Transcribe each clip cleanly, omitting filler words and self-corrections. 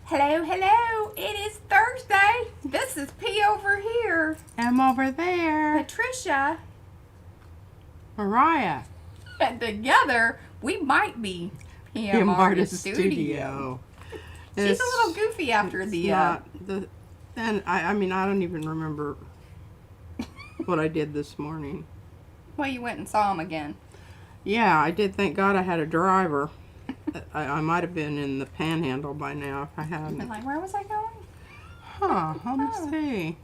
Hello, hello. It is Thursday. This is P over here. M over there. Patricia. Mariah. And together, we might be PM Artist Studio. She's a little goofy after the... And I mean, I don't even remember what I did this morning. Well, you went and saw him again. Yeah, I did. Thank God I had a driver. I might have been in the Panhandle by now if I hadn't. And like, where was I going? Huh? Let me see.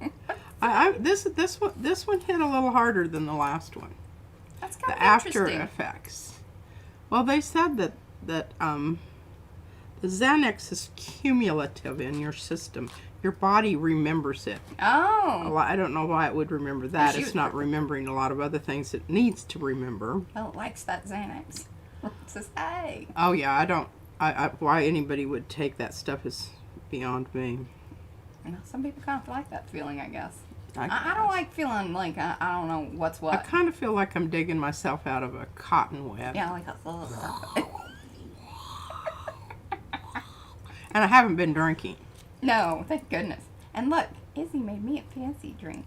This one hit a little harder than the last one. That's kind The of after interesting. effects. Well, they said that the Xanax is cumulative in your system. Your body remembers it. Oh. I don't know why it would remember that. She It's was not remembering a lot of other things it needs to remember. Well, it likes that Xanax. It says, hey. Oh yeah, I don't. Why anybody would take that stuff is beyond me. Well, some people kind of like that feeling, I guess. I guess. don't like feeling like I don't know what's what. I kind of feel like I'm digging myself out of a cotton web. Yeah, like that. And I haven't been drinking. No, thank goodness. And look, Izzy made me a fancy drink.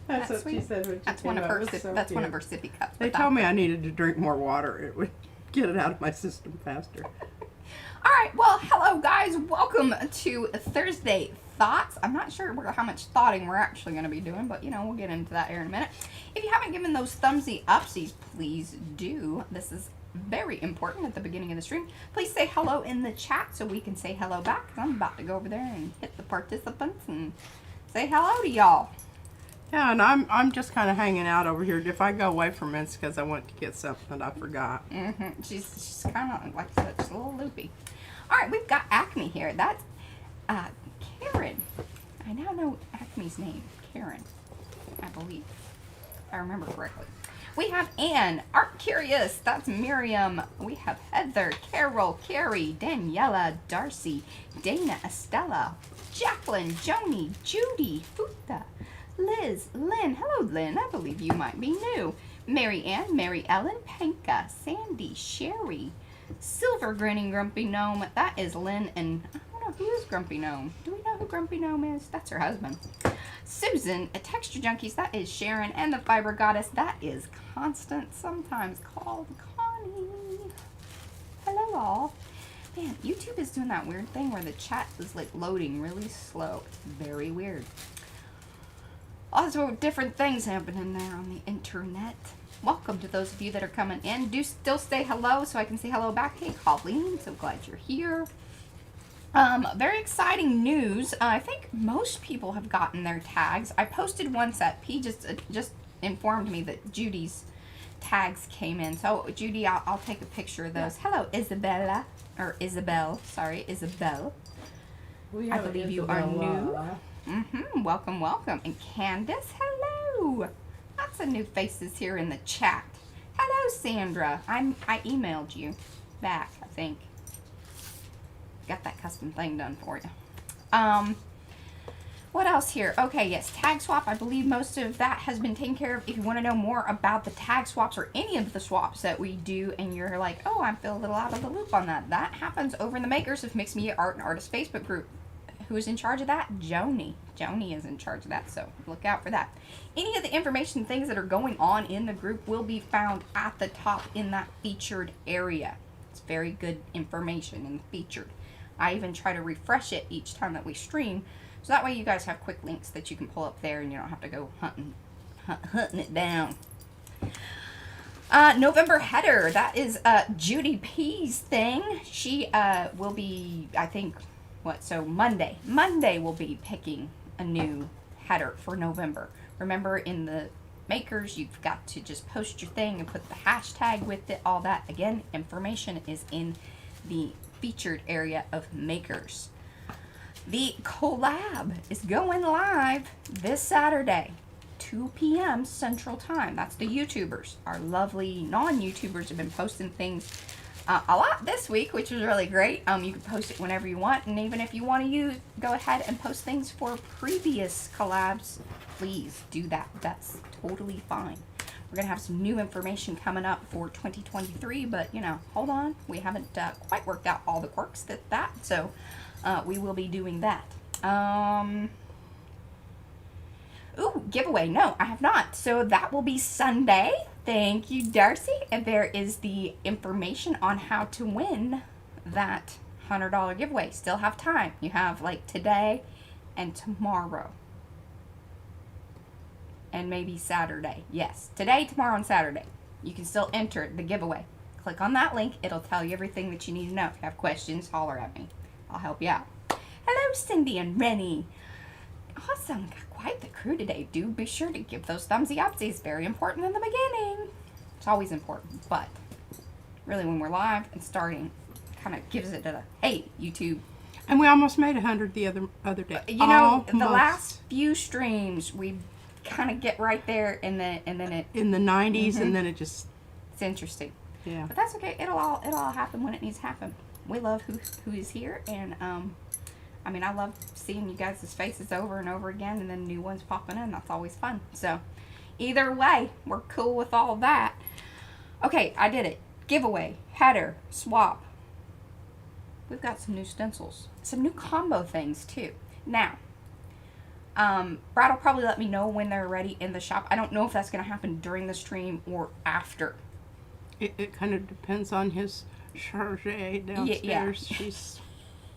That's what sweet. she said when she That's came one of up. her. It was so That's one of cute. her sippy cups. They told me I needed to drink more water. It would get it out of my system faster. All right. Well, hello guys. Welcome to Thursday Thoughts. I'm not sure how much thoughting we're actually going to be doing, but you know we'll get into that here in a minute. If you haven't given those thumbsy upsies, please do. This is very important at the beginning of the stream. Please say hello in the chat so we can say hello back. I'm about to go over there and hit the participants and say hello to y'all. Yeah, and I'm just kind of hanging out over here. If I go away from it, it's because I went to get something that I forgot. She's kind of like I said, just a little loopy. All right, we've got Acme here. That's Karen. I now know Acme's name, Karen, I believe, if I remember correctly. We have Anne, Art Curious, that's Miriam. We have Heather, Carol, Carrie, Daniela, Darcy, Dana, Estella, Jacqueline, Joni, Judy, Futa, Liz, Lynn. Hello, Lynn. I believe you might be new. Mary Ann, Mary Ellen, Panka, Sandy, Sherry, Silver Grinning Grumpy Gnome. That is Lynn, and I don't know who is Grumpy Gnome. Do we know who Grumpy Gnome is? That's her husband. Susan, a Texture Junkies. That is Sharon, and the Fiber Goddess. That is Constant, sometimes called Connie. Hello, all. Man, YouTube is doing that weird thing where the chat is like loading really slow. It's very weird. Lots of different things happening there on the internet. Welcome to those of you that are coming in. Do still say hello so I can say hello back. Hey, Colleen, so glad you're here. Very exciting news. I think most people have gotten their tags. I posted one set. P just informed me that Judy's tags came in. So, Judy, I'll take a picture of those. Hello, Isabella. Or Isabel. Sorry, Isabel. I believe you are new. Welcome, welcome. And Candace, hello. Lots of new faces here in the chat. Hello, Sandra. I emailed you back, I think. Got that custom thing done for you. What else here? Okay, yes, tag swap. I believe most of that has been taken care of. If you want to know more about the tag swaps or any of the swaps that we do and you're like, oh, I feel a little out of the loop on that. That happens over in the Makers of Mixed Media Art and Artists Facebook group. Who is in charge of that? Joni. Joni is in charge of that, so look out for that. Any of the information, things that are going on in the group will be found at the top in that featured area. It's very good information in the featured. I even try to refresh it each time that we stream, so that way you guys have quick links that you can pull up there and you don't have to go hunting it down. November header, that is Judy P's thing. She will be, I think, Monday we'll be picking a new header for November. Remember, in the Makers, you've got to just post your thing and put the hashtag with it, all that. Again, information is in the featured area of Makers. The collab is going live this Saturday, 2 p.m. Central Time. That's the YouTubers. Our lovely non-YouTubers have been posting things a lot this week, which was really great. You can post it whenever you want, and even if you want to go ahead and post things for previous collabs, please do that. That's totally fine. We're going to have some new information coming up for 2023, but, you know, hold on. We haven't quite worked out all the quirks that so we will be doing that. Ooh, giveaway. No, I have not. So that will be Sunday. Thank you, Darcy. And there is the information on how to win that $100 giveaway. Still have time. You have like today and tomorrow. And maybe Saturday. Yes, today, tomorrow, and Saturday. You can still enter the giveaway. Click on that link. It'll tell you everything that you need to know. If you have questions, holler at me. I'll help you out. Hello, Cindy and Rennie. Awesome. Got quite the crew today. Do be sure to give those thumbsy upsies. Very important in the beginning. It's always important, but really when we're live and starting, kind of gives it a, hey, YouTube. And we almost made 100 the other day. You know, the last few streams, we kind of get right there, and then it in the 90s, and then it just. It's interesting. Yeah. But that's okay. It'll all happen when it needs to happen. We love who is here, and I mean, I love seeing you guys' faces over and over again, and then new ones popping in. That's always fun. So, either way, we're cool with all that. Okay, I did it. Giveaway, header, swap. We've got some new stencils, some new combo things too. Now, Brad will probably let me know when they're ready in the shop. I don't know if that's going to happen during the stream or after. It kind of depends on his charge downstairs. Yeah. She's.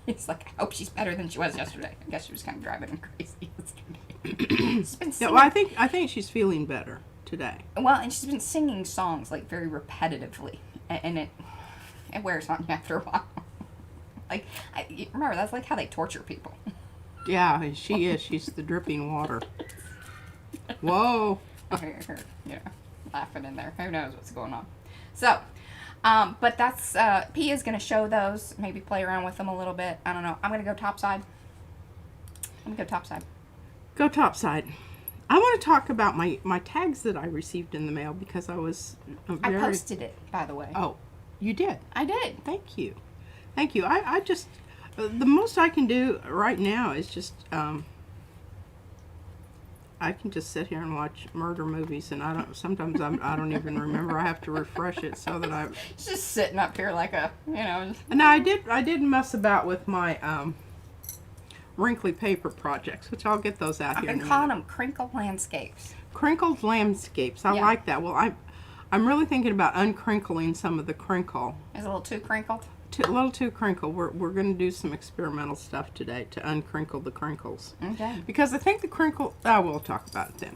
It's like, I hope she's better than she was yesterday. I guess she was kind of driving him crazy yesterday. She's been singing. Yeah, well, I think she's feeling better today. Well, and she's been singing songs like very repetitively, and it wears on you after a while. Like, remember, that's like how they torture people. Yeah, she is. She's the dripping water. Whoa. Her, you know, laughing in there. Who knows what's going on? So, but that's, P is going to show those, maybe play around with them a little bit. I don't know. I'm going to go topside. Go topside. Go topside. I want to talk about my tags that I received in the mail because I was I posted it, by the way. Oh, you did? I did. Thank you. Thank you. I just, the most I can do right now is just, I can just sit here and watch murder movies, and sometimes I don't even remember. I have to refresh it so that It's just sitting up here like a, you know. Now I did mess about with my wrinkly paper projects, which I'll get those out here. I've been calling them Crinkle landscapes. Crinkled landscapes. I like that. Well, I'm really thinking about uncrinkling some of the crinkle. Is it a little too crinkled? A little too crinkle. We're going to do some experimental stuff today to uncrinkle the crinkles. Okay. Because I think the crinkle. We'll talk about it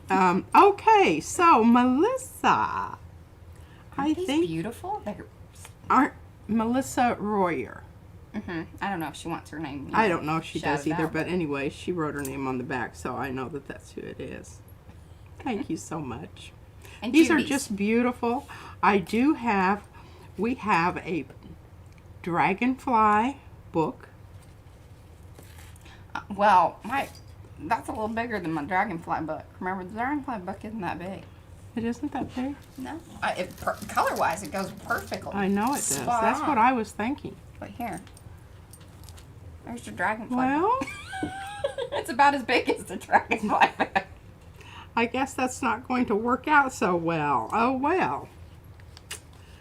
then. Okay, so Melissa. Aren't these beautiful? Aren't Melissa Royer? I don't know if she wants her name. I don't know if she does either, out, but anyway, she wrote her name on the back, so I know that that's who it is. Thank you so much. And these Judy's. are just beautiful. We have a dragonfly book. Well, that's a little bigger than my dragonfly book. Remember, the dragonfly book isn't that big. It isn't that big? No. Color-wise, it goes perfectly. I know it does. That's what I was thinking. But here. There's your dragonfly Well, book. It's about as big as the dragonfly book. I guess that's not going to work out so well. Oh, well.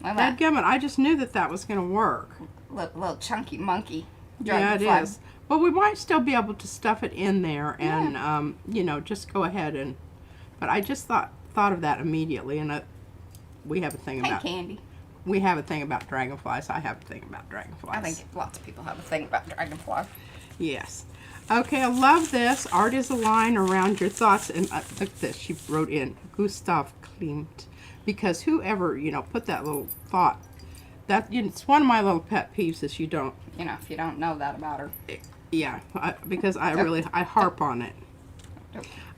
Dadgummit, I just knew that was going to work. Little chunky monkey. Yeah, it is. Well, we might still be able to stuff it in there and, you know, just go ahead and... But I just thought of that immediately, and we have a thing about... Hey, Candy. We have a thing about dragonflies. I have a thing about dragonflies. I think lots of people have a thing about dragonflies. Yes. Okay, I love this. Art is a line around your thoughts. And look at this. She wrote in Gustav Klimt. Because whoever, you know, put that little thought, it's one of my little pet peeves is you don't. You know, if you don't know that about her. Yeah, because I harp on it.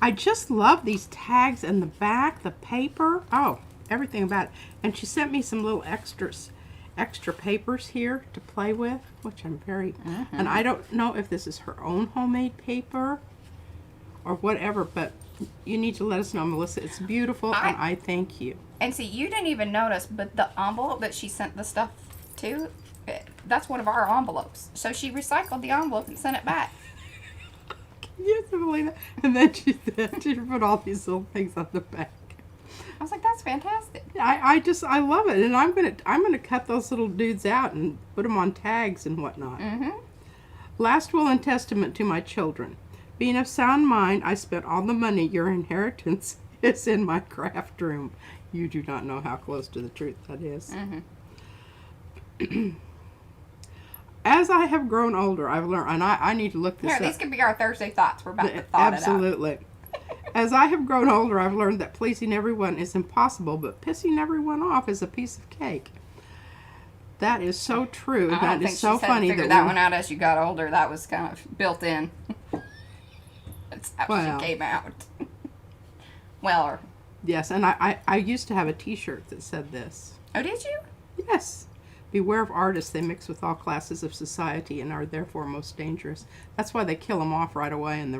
I just love these tags in the back, the paper. Oh, everything about it. And she sent me some little extra papers here to play with, which I'm very, and I don't know if this is her own homemade paper or whatever, but you need to let us know, Melissa. It's beautiful, and I thank you. And see, you didn't even notice, but the envelope that she sent the stuff to, that's one of our envelopes. So she recycled the envelope and sent it back. Can you believe that? And then she put all these little things on the back. I was like, that's fantastic. I love it, and I'm gonna cut those little dudes out and put them on tags and whatnot. Last will and testament to my children. Being of sound mind, I spent all the money your inheritance is in my craft room. You do not know how close to the truth that is. As I have grown older, I've learned, and I need to look this up. These could be our Thursday thoughts. We're about to thought Absolutely. it out. As I have grown older, I've learned that pleasing everyone is impossible, but pissing everyone off is a piece of cake. That is so true. That is so funny. Figured that one out as you got older. That was kind of built in. That's how she came out. Well, yes, and I used to have a T-shirt that said this. Oh, did you? Yes. Beware of artists. They mix with all classes of society and are therefore most dangerous. That's why they kill them off right away in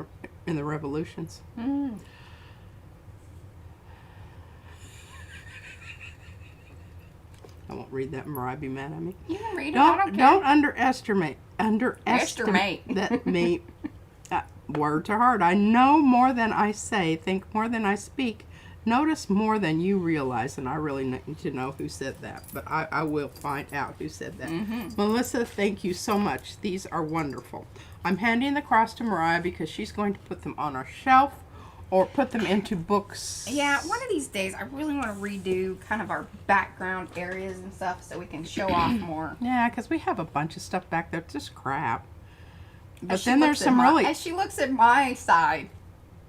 the revolutions. I won't read that. Mariah be mad at me. You can read it. I don't care. Don't underestimate that me. Word to heart. I know more than I say, think more than I speak, notice more than you realize, and I really need to know who said that, but I will find out who said that. Melissa, thank you so much. These are wonderful. I'm handing the cross to Mariah because she's going to put them on our shelf or put them into books. Yeah, one of these days I really want to redo kind of our background areas and stuff so we can show off more. Yeah, because we have a bunch of stuff back there. It's just crap. But then there's some really... As she looks at my side,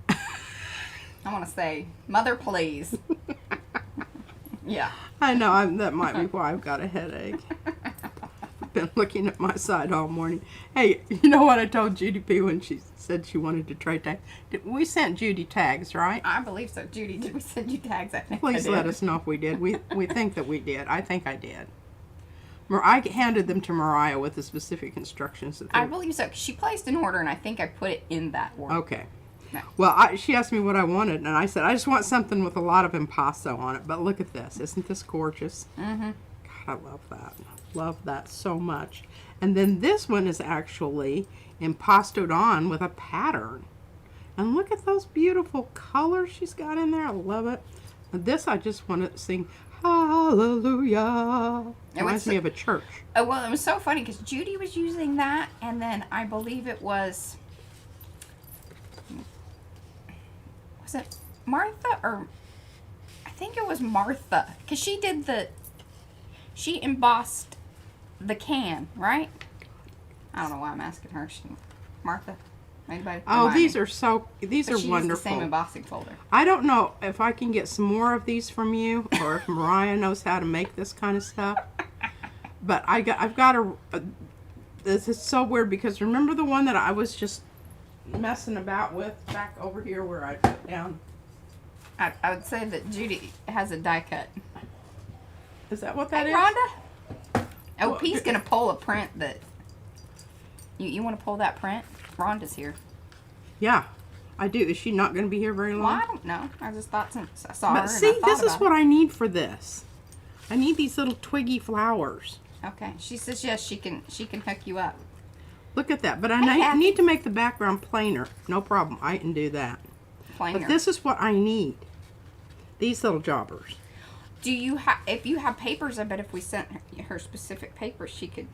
I want to say, Mother, please. Yeah. I know, that might be why I've got a headache. I've been looking at my side all morning. Hey, you know what I told Judy P when she said she wanted to trade tags? We sent Judy tags, right? I believe so. Judy, did we send you tags? I think Please let us know if we did. We think that we did. I think I did. I handed them to Mariah with the specific instructions. I believe so. She placed an order, and I think I put it in that order. Okay. No. Well, she asked me what I wanted, and I said, I just want something with a lot of impasto on it. But look at this. Isn't this gorgeous? God, I love that. I love that so much. And then this one is actually impastoed on with a pattern. And look at those beautiful colors she's got in there. I love it. And this, I just want to sing Hallelujah. It reminds me of a church. Oh, well, it was so funny because Judy was using that, and then I believe it was it Martha, or I think it was Martha, because she embossed the can, right? I don't know why I'm asking her. Martha? Anybody? Oh, these are wonderful. The same embossing folder. I don't know if I can get some more of these from you, or if Mariah knows how to make this kind of stuff. But I've got a. This is so weird because remember the one that I was just messing about with back over here where I put down. I would say that Judy has a die cut. Is that what that is? Rhonda? Oh, well, P's gonna pull a print that. You want to pull that print? Rhonda's here. Yeah, I do. Is she not going to be here very long? Well, I don't know. I just thought since I saw her. But see, this is what I need for this. I need these little twiggy flowers. Okay. She says yes. She can hook you up. Look at that. But I need to make the background plainer. No problem. I can do that. Plainer. But this is what I need. These little jobbers. Do you have? If you have papers, I bet if we sent her specific papers, she could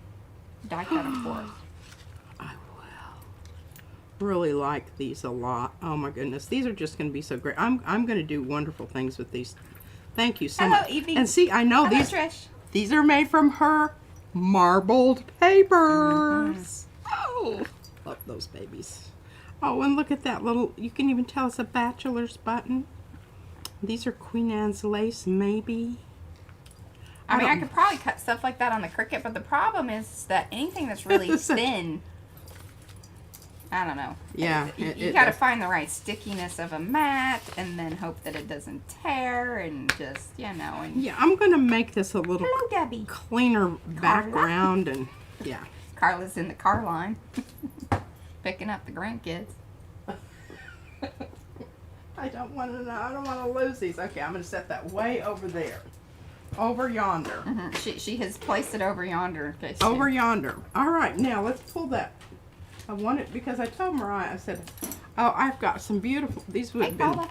die cut them for us. Really like these a lot. Oh my goodness, these are just going to be so great. I'm going to do wonderful things with these. Thank you so much. Evie. And see, I know Trish. These are made from her marbled papers. Oh, love those babies. Oh, and look at that little. You can even tell it's a bachelor's button. These are Queen Anne's lace, maybe. I mean, I could probably cut stuff like that on the Cricut, but the problem is that anything that's really thin. I don't know. Yeah. You got to find the right stickiness of a mat and then hope that it doesn't tear and just, you know. And yeah, I'm going to make this a little Debbie. Cleaner background. And yeah. Carla's in the car line picking up the grandkids. I don't want to know. I don't want to lose these. Okay, I'm going to set that way over there. Over yonder. She has placed it over yonder. In case over yonder. All right, now let's pull that. I want it because I told Mariah, I said, oh, I've got some beautiful, these would have been,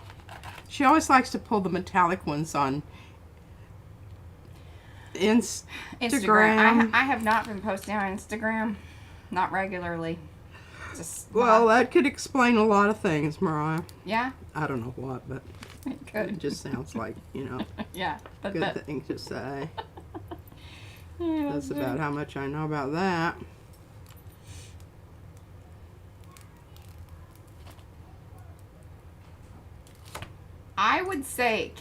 She always likes to pull the metallic ones on Instagram. I have not been posting on Instagram. Not regularly. Well, that could explain a lot of things, Mariah. Yeah? I don't know what, but it just sounds like, yeah, but good thing to say. Yeah, That's about how much I know about that. I would say,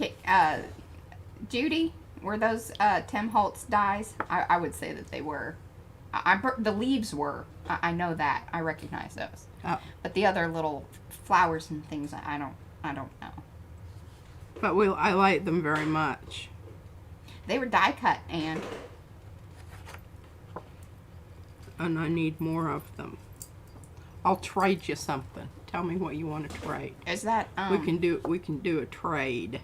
Judy, were those Tim Holtz dies? I would say that they were. The leaves were. I know that. I recognize those. Oh. But the other little flowers and things, I don't know. But I like them very much. They were die cut, and I need more of them. I'll trade you something. Tell me what you want to trade. Is that we can do a trade.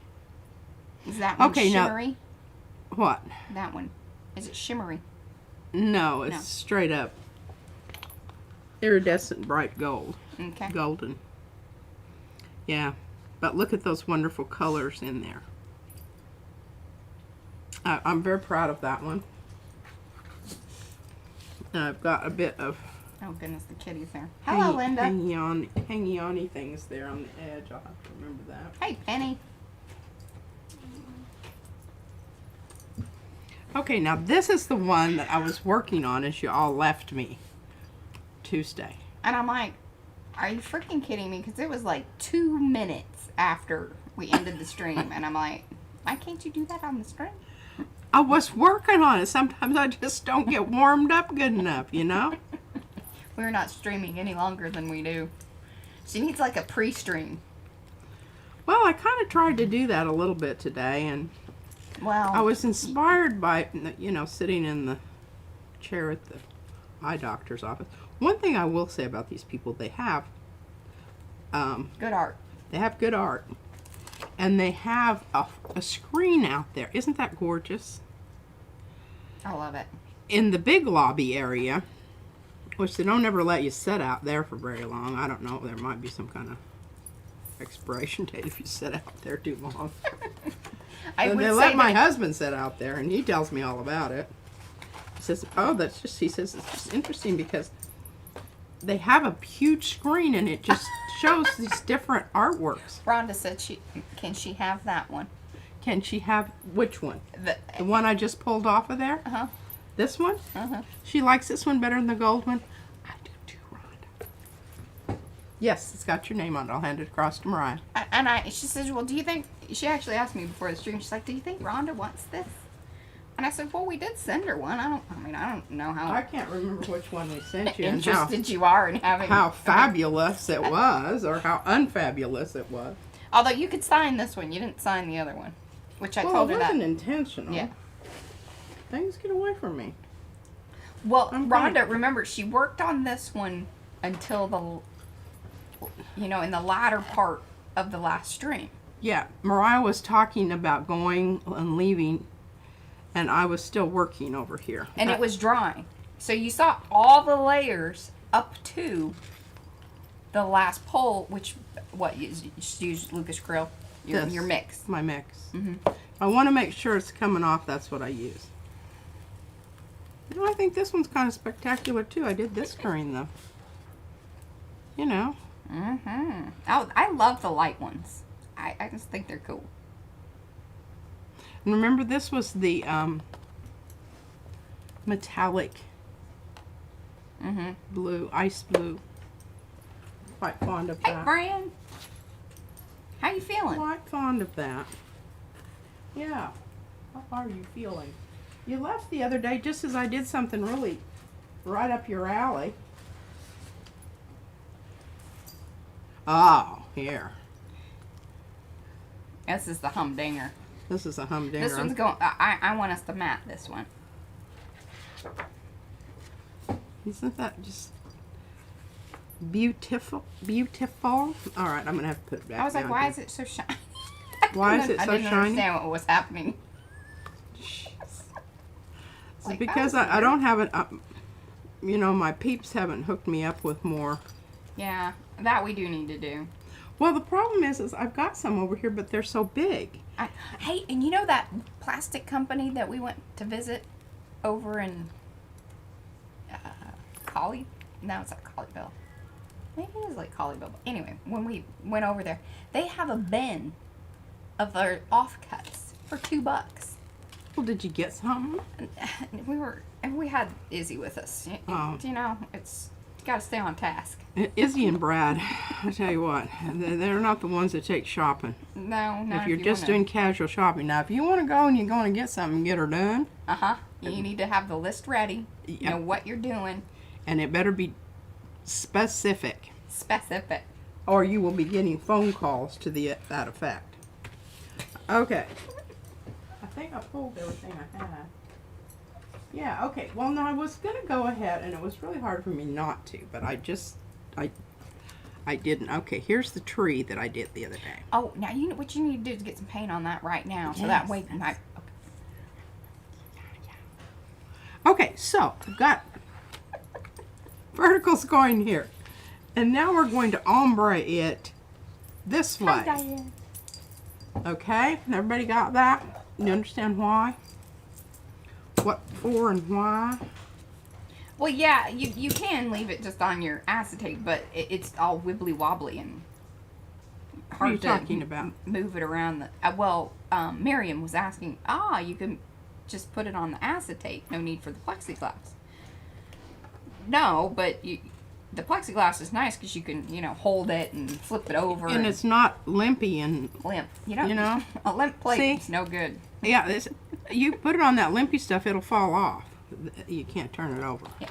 Is that one okay, shimmery? Now, what? That one. Is it shimmery? No, it's straight up iridescent bright gold. Okay. Golden. Yeah. But look at those wonderful colors in there. I'm very proud of that one. I've got a bit of... Oh goodness, the kitty's there. Hello, Linda. Hangy-on-y things there on the edge. I'll have to remember that. Hey, Penny. Okay, now this is the one that I was working on as you all left me Tuesday. And I'm like, are you freaking kidding me? Because it was like 2 minutes after we ended the stream. And I'm like, why can't you do that on the stream? I was working on it. Sometimes I just don't get warmed up good enough, We're not streaming any longer than we do. She needs like a pre-stream. Well, I kind of tried to do that a little bit today, and well, I was inspired by, sitting in the chair at the eye doctor's office. One thing I will say about these people, they have good art. They have good art. And they have a screen out there. Isn't that gorgeous? I love it. In the big lobby area, which they don't ever let you sit out there for very long. I don't know. There might be some kind of expiration date if you sit out there too long. I would they say let my husband sit out there, and he tells me all about it. He says, he says, it's just interesting because they have a huge screen, and it just shows these different artworks. Rhonda said can she have that one? Can she have which one? The one I just pulled off of there? Uh-huh. This one? Uh-huh. She likes this one better than the gold one? I do too, Rhonda. Yes, it's got your name on it. I'll hand it across to Mariah. She says, well, do you think, she actually asked me before the stream, she's like, do you think Rhonda wants this? And I said, well, we did send her one. I don't know how I can't remember which one we sent you interested you are in having how fabulous it was, or how unfabulous it was. Although you could sign this one, you didn't sign the other one, which I told her that. Well, it wasn't intentional. Yeah. Things get away from me. Well, Rhonda, remember, she worked on this one until in the latter part of the last stream. Yeah, Mariah was talking about going and leaving, and I was still working over here. And it was drying. So you saw all the layers up to the last pole, which, you just use Lucas Grill? Your mix. My mix. Mm-hmm. I want to make sure it's coming off. That's what I use. I think this one's kind of spectacular, too. I did this green, though. Mm-hmm. Oh, I love the light ones. I just think they're cool. And remember, this was the metallic blue, ice blue. Quite fond of that. Hey, Brian. How you feeling? Quite fond of that. Yeah. How are you feeling? You left the other day just as I did something really right up your alley. Oh, here. This is the humdinger. This is a humdinger. This one's going. I want us to mat this one. Isn't that just beautiful? Beautiful. All right, I'm gonna have to put it back. I was like, down why here. is it so shiny? Why is it so I didn't shiny? understand what was happening. Like, because I don't have it. My peeps haven't hooked me up with more. Yeah, that we do need to do. Well, the problem is I've got some over here, but they're so big. Hey, and you know that plastic company that we went to visit over in Collie? No, it's not Colleyville. Maybe it is like Colleyville. But anyway, when we went over there, they have a bin of their offcuts for $2. Well, did you get something? We had Izzy with us. Oh. You know, it's got to stay on task. Izzy and Brad, I tell you what, they're not the ones that take shopping. No, not If you're just doing casual shopping. Now, if you want to go and you're going to get something, get her done. You need to have the list ready. Yep. Know what you're doing. And it better be specific. Specific. Or you will be getting phone calls to that effect. Okay. I think I pulled everything I had. Yeah, okay. Well, no, I was going to go ahead, and it was really hard for me not to, but I didn't. Okay, here's the tree that I did the other day. Oh, now you know what you need to do is get some paint on that right now, so that way you might. Okay, so I've got verticals going here, and now we're going to ombre it this way. Okay, everybody got that? You understand why? What for and why? Well, yeah, you can leave it just on your acetate, but it's all wibbly wobbly and hard What are you to talking about? Move it around. Miriam was asking, you can just put it on the acetate. No need for the plexiglass. No, but the plexiglass is nice because you can, hold it and flip it over. And it's not limpy and limp. You know? know, a limp plate See? is no good. Yeah, you put it on that limpy stuff, it'll fall off. You can't turn it over. Yeah.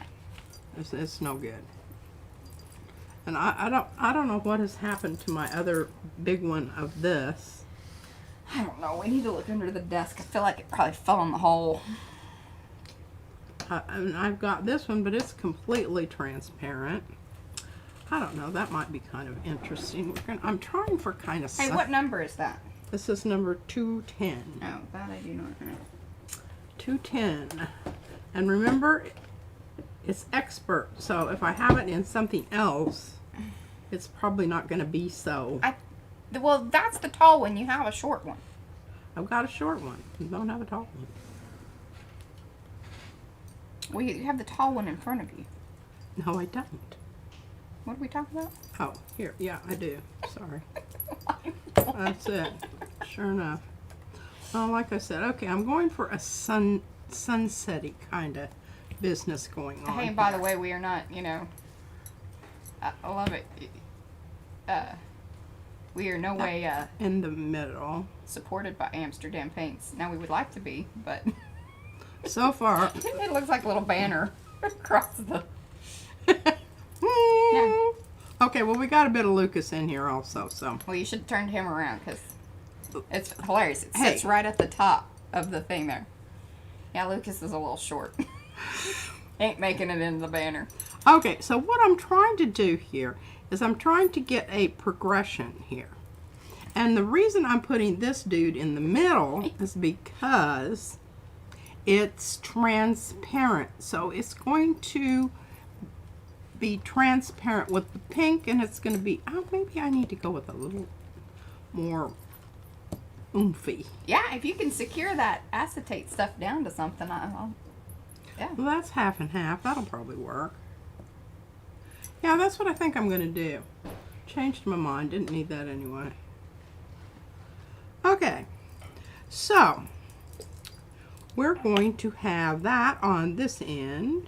It's no good. And I don't know what has happened to my other big one of this. I don't know. We need to look under the desk. I feel like it probably fell in the hole. And I've got this one, but it's completely transparent. I don't know. That might be kind of interesting. I'm trying for kind of. Hey, what number is that? This is number 210. Oh, that I do not know. 210. And remember, it's expert. So if I have it in something else, it's probably not going to be so. Well, that's the tall one. You have a short one. I've got a short one. You don't have a tall one. Well, you have the tall one in front of you. No, I don't. What did we talk about? Oh, here. Yeah, I do. Sorry. That's it. Sure enough. Well, like I said, okay, I'm going for a sunsetty kind of business going on. Hey, and by the way, we are not, I love it. We are no way in the middle. supported by Amsterdam Paints. Now, we would like to be, but So far. it looks like a little banner across the... Yeah. Okay, well, we got a bit of Lucas in here also, so. Well, you should have turned him around because it's hilarious. It Hey. sits right at the top of the thing there. Yeah, Lucas is a little short. Ain't making it in the banner. Okay, so what I'm trying to do here is I'm trying to get a progression here. And the reason I'm putting this dude in the middle is because it's transparent. So it's going to be transparent with the pink, and it's going to be, maybe I need to go with a little more oomphy. Yeah, if you can secure that acetate stuff down to something, yeah. Well, that's half and half. That'll probably work. Yeah, that's what I think I'm going to do. Changed my mind. Didn't need that anyway. Okay. So, we're going to have that on this end.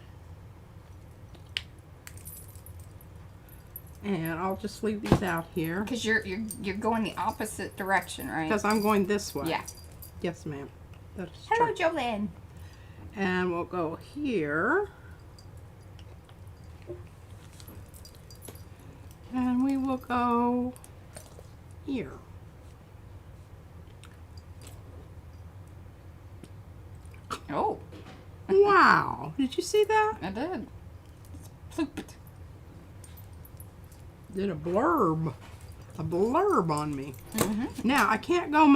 And I'll just leave these out here. Because you're going the opposite direction, right? Because I'm going this way. Yeah. Yes, ma'am. That's Hello, true. Jolene. And we'll go here. And we will go here. Oh, Wow. Did you see that? I did. It's plooped. Did a blurb on me. Mm-hmm. Now, I can't go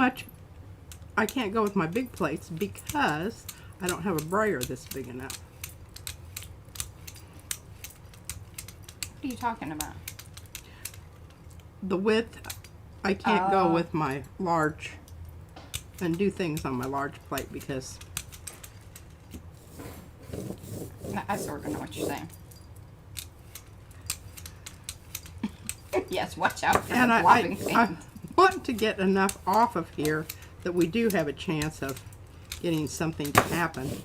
with my big plates because I don't have a brayer this big enough. What are you talking about? The width I can't go with my large and do things on my large plate because I sort of know what you're saying. Yes, watch out for the flopping things. I want to get enough off of here that we do have a chance of getting something to happen.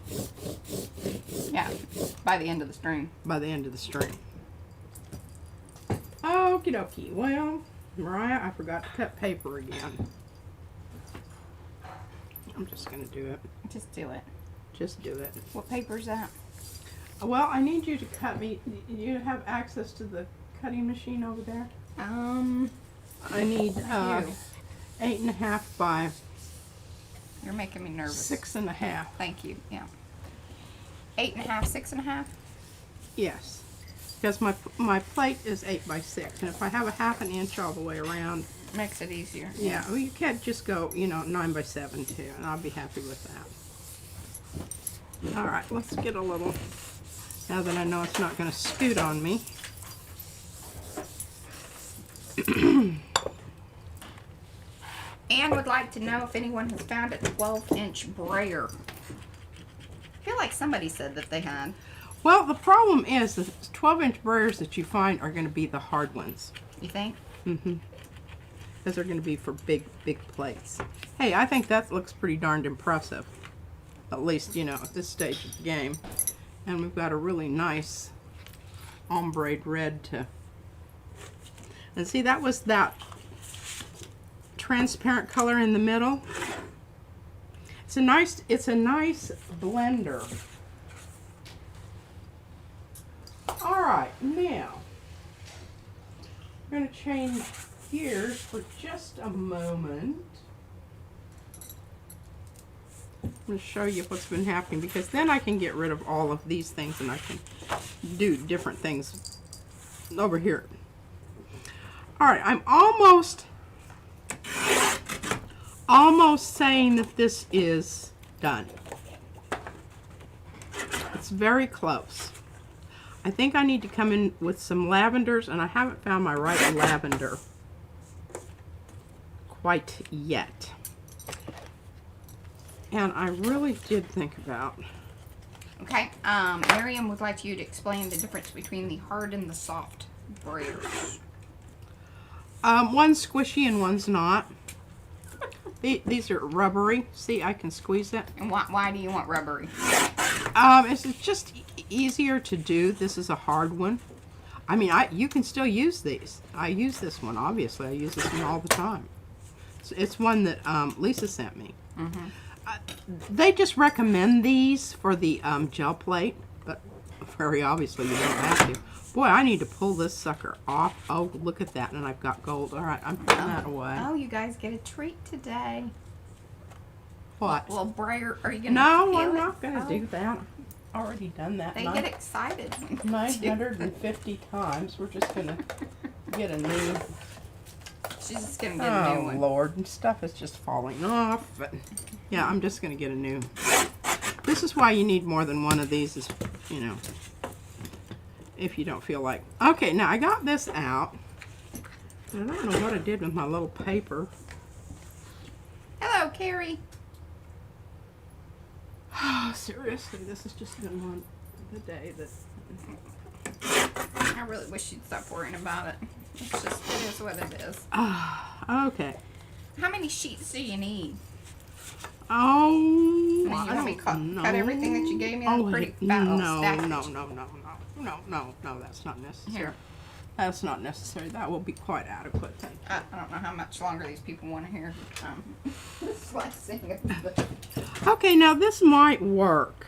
Yeah, by the end of the string. By the end of the string. Okie dokie. Well, Mariah, I forgot to cut paper again. I'm just going to do it. Just do it. Just do it. What paper is that? Well, I need you to cut me. You have access to the cutting machine over there? I need 8.5 by You're making me nervous. 6.5. Thank you. Yeah. 8.5, 6.5? Yes. Because my plate is 8 by 6. And if I have a 1/2 inch all the way around. Makes it easier. Yeah, well, you can't just go, 9 by 7 too. And I'll be happy with that. All right, let's get a little, now that I know it's not going to scoot on me. Anne would like to know if anyone has found a 12-inch brayer. I feel like somebody said that they had. Well, the problem is the 12-inch brayers that you find are going to be the hard ones. You think? Mm-hmm. Because they're going to be for big plates. Hey, I think that looks pretty darned impressive. At least, at this stage of the game. And we've got a really nice ombre red to... And see, that was that transparent color in the middle. It's a nice blender. All right, now we're going to change gears for just a moment. I'm going to show you what's been happening because then I can get rid of all of these things and I can do different things over here. All right, I'm almost saying that this is done. It's very close. I think I need to come in with some lavenders, and I haven't found my right lavender quite yet. And I really did think about... Okay, Miriam would like you to explain the difference between the hard and the soft brayers. One's squishy and one's not. These are rubbery. See, I can squeeze it. And why do you want rubbery? It's just easier to do. This is a hard one. I mean, you can still use these. I use this one, obviously. I use this one all the time. It's one that Lisa sent me. Mm-hmm. They just recommend these for the gel plate, but very obviously you don't have to. Boy, I need to pull this sucker off. Oh, look at that, and I've got gold. All right, I'm putting that away. Oh, you guys get a treat today. What? Well, brayer, are you going to No, I'm not going to do that. I've already done that. They get excited. 950 times. We're just going to get a new... She's just going to get a new one. Oh, Lord, and stuff is just falling off. But yeah, I'm just going to get a new... This is why you need more than one of these, is, if you don't feel like... Okay, now I got this out. I don't know what I did with my little paper. Hello, Carrie. Oh, seriously, this has just been one the day that... I really wish you'd stop worrying about it. It's just, it is what it is. Okay. How many sheets do you need? Oh, You want me to cut everything that you gave me? That's pretty fat. No, that's not necessary. Here. That's not necessary. That will be quite adequate. I don't know how much longer these people want to hear slicing. Okay, now this might work.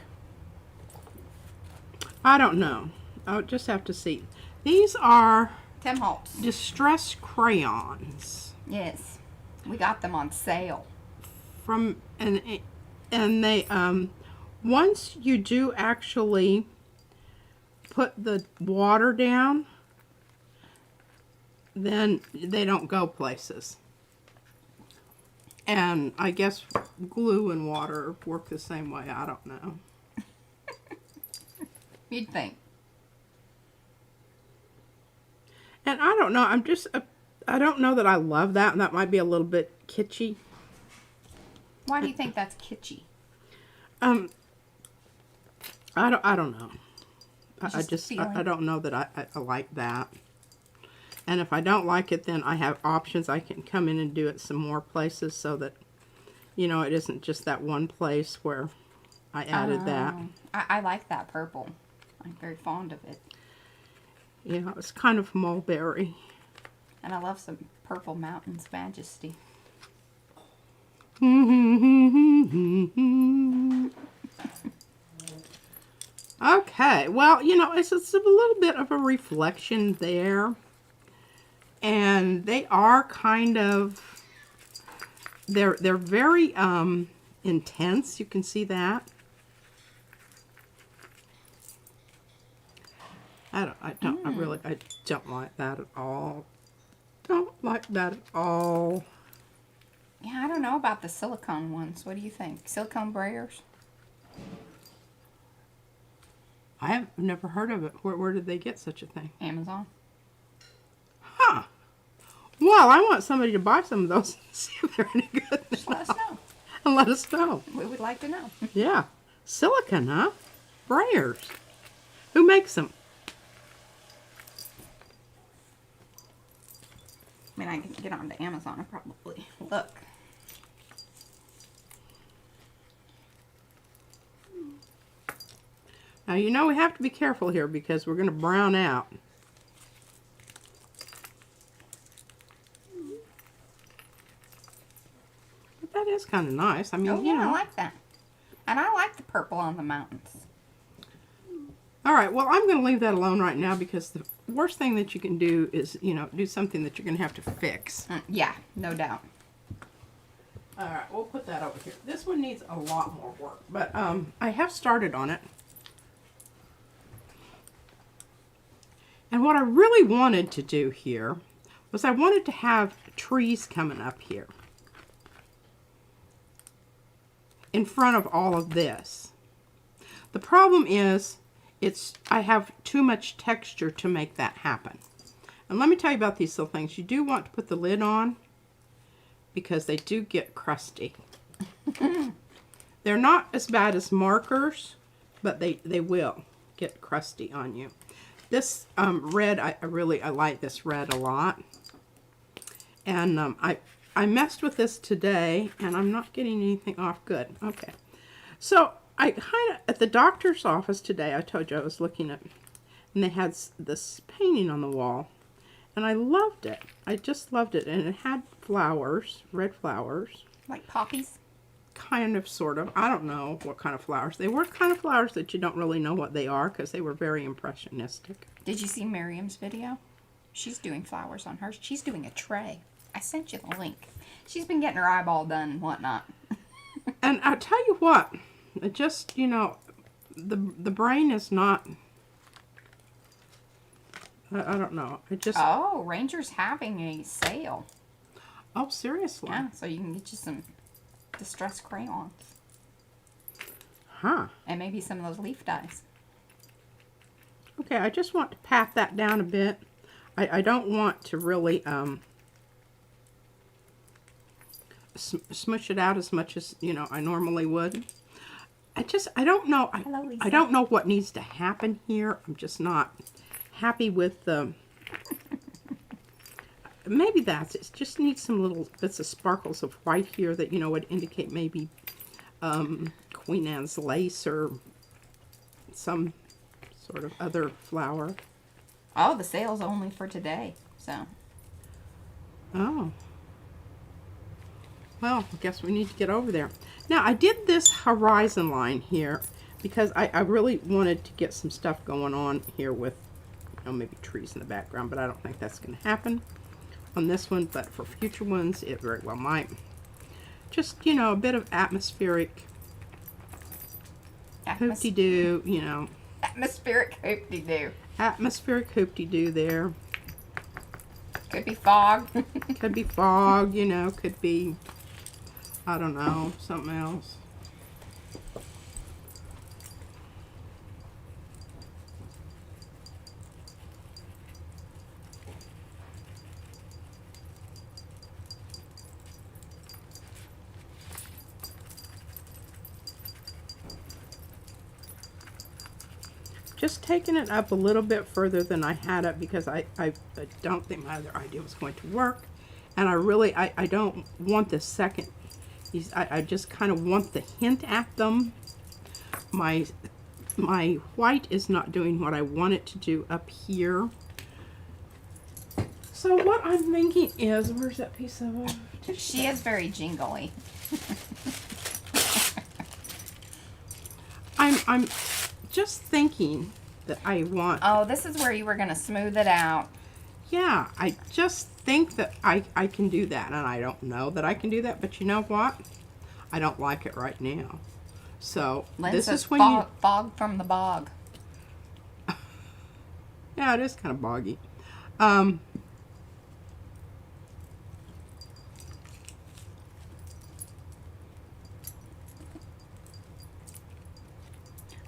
I don't know. I'll just have to see. These are Tim Holtz. distress crayons. Yes, we got them on sale. And they once you do actually put the water down, then they don't go places. And I guess glue and water work the same way. I don't know. You'd think. And I don't know. I'm just I don't know that I love that. That might be a little bit kitschy. Why do you think that's kitschy? I don't know. I don't know that I like that. And if I don't like it, then I have options. I can come in and do it some more places so that, you know, it isn't just that one place where I added that. I like that purple. I'm very fond of it. Yeah, it's kind of mulberry. And I love some Purple Mountain's Majesty. Okay, well, you know, it's a little bit of a reflection there. And they are kind of, they're very intense. You can see that. I don't like that at all. Don't like that at all. Yeah, I don't know about the silicone ones. What do you think? Silicone brayers? I have never heard of it. Where did they get such a thing? Amazon. Huh. Well, I want somebody to buy some of those and see if they're any good. Just let us know. And let us know. We would like to know. Yeah. Silicone, huh? Brayers. Who makes them? I mean, I can get onto Amazon and probably look. Now, you know we have to be careful here because we're going to brown out. But that is kind of nice. I mean, Oh, you yeah, know. I like that. And I like the purple on the mountains. All right, well, I'm going to leave that alone right now because the worst thing that you can do is, you know, do something that you're going to have to fix. Yeah, no doubt. All right, we'll put that over here. This one needs a lot more work, but I have started on it. And what I really wanted to do here was I wanted to have trees coming up here in front of all of this. The problem is I have too much texture to make that happen. And let me tell you about these little things. You do want to put the lid on because they do get crusty. They're not as bad as markers, but they will get crusty on you. This red, I like this red a lot. And I messed with this today, and I'm not getting anything off good. Okay. So I kind of, at the doctor's office today, I told you I was looking at, and they had this painting on the wall. And I loved it. I just loved it. And it had flowers, red flowers. Like poppies? Kind of, sort of. I don't know what kind of flowers. They were kind of flowers that you don't really know what they are because they were very impressionistic. Did you see Miriam's video? She's doing flowers on hers. She's doing a tray. I sent you the link. She's been getting her eyeball done and whatnot. And I'll tell you what. It just, you know, the brain is not... I don't know. It just... Oh, Ranger's having a sale. Oh, seriously? Yeah, so you can get you some distress crayons. Huh. And maybe some of those leaf dyes. Okay, I just want to pat that down a bit. I don't want to really smush it out as much as, you know, I normally would. I don't know. Hello, Lisa. I don't know what needs to happen here. I'm just not happy with the... Maybe that's it. Just needs some little bits of sparkles of white here that, you know, would indicate maybe Queen Anne's lace or some sort of other flower. Oh, the sale's only for today, so. Oh. Well, I guess we need to get over there. Now, I did this horizon line here because I really wanted to get some stuff going on here with, you know, maybe trees in the background, but I don't think that's going to happen on this one, but for future ones, it very well might. Just, you know, a bit of atmospheric hoop-de-doo, you know. Atmospheric hoop-de-doo. Atmospheric hoop-de-doo there. Could be fog. Could be fog, you know, could be, I don't know, something else. just taking it up a little bit further than I had it because I don't think my other idea was going to work. And I don't want the second. I just kind of want the hint at them. My white is not doing what I want it to do up here. So what I'm thinking is, where's that piece of it? She is very jingly. I'm just thinking that I want. Oh, this is where you were going to smooth it out. Yeah, I just think that I can do that, and I don't know that I can do that, but you know what? I don't like it right now. So this is when you fog from the bog. Yeah, it is kind of boggy.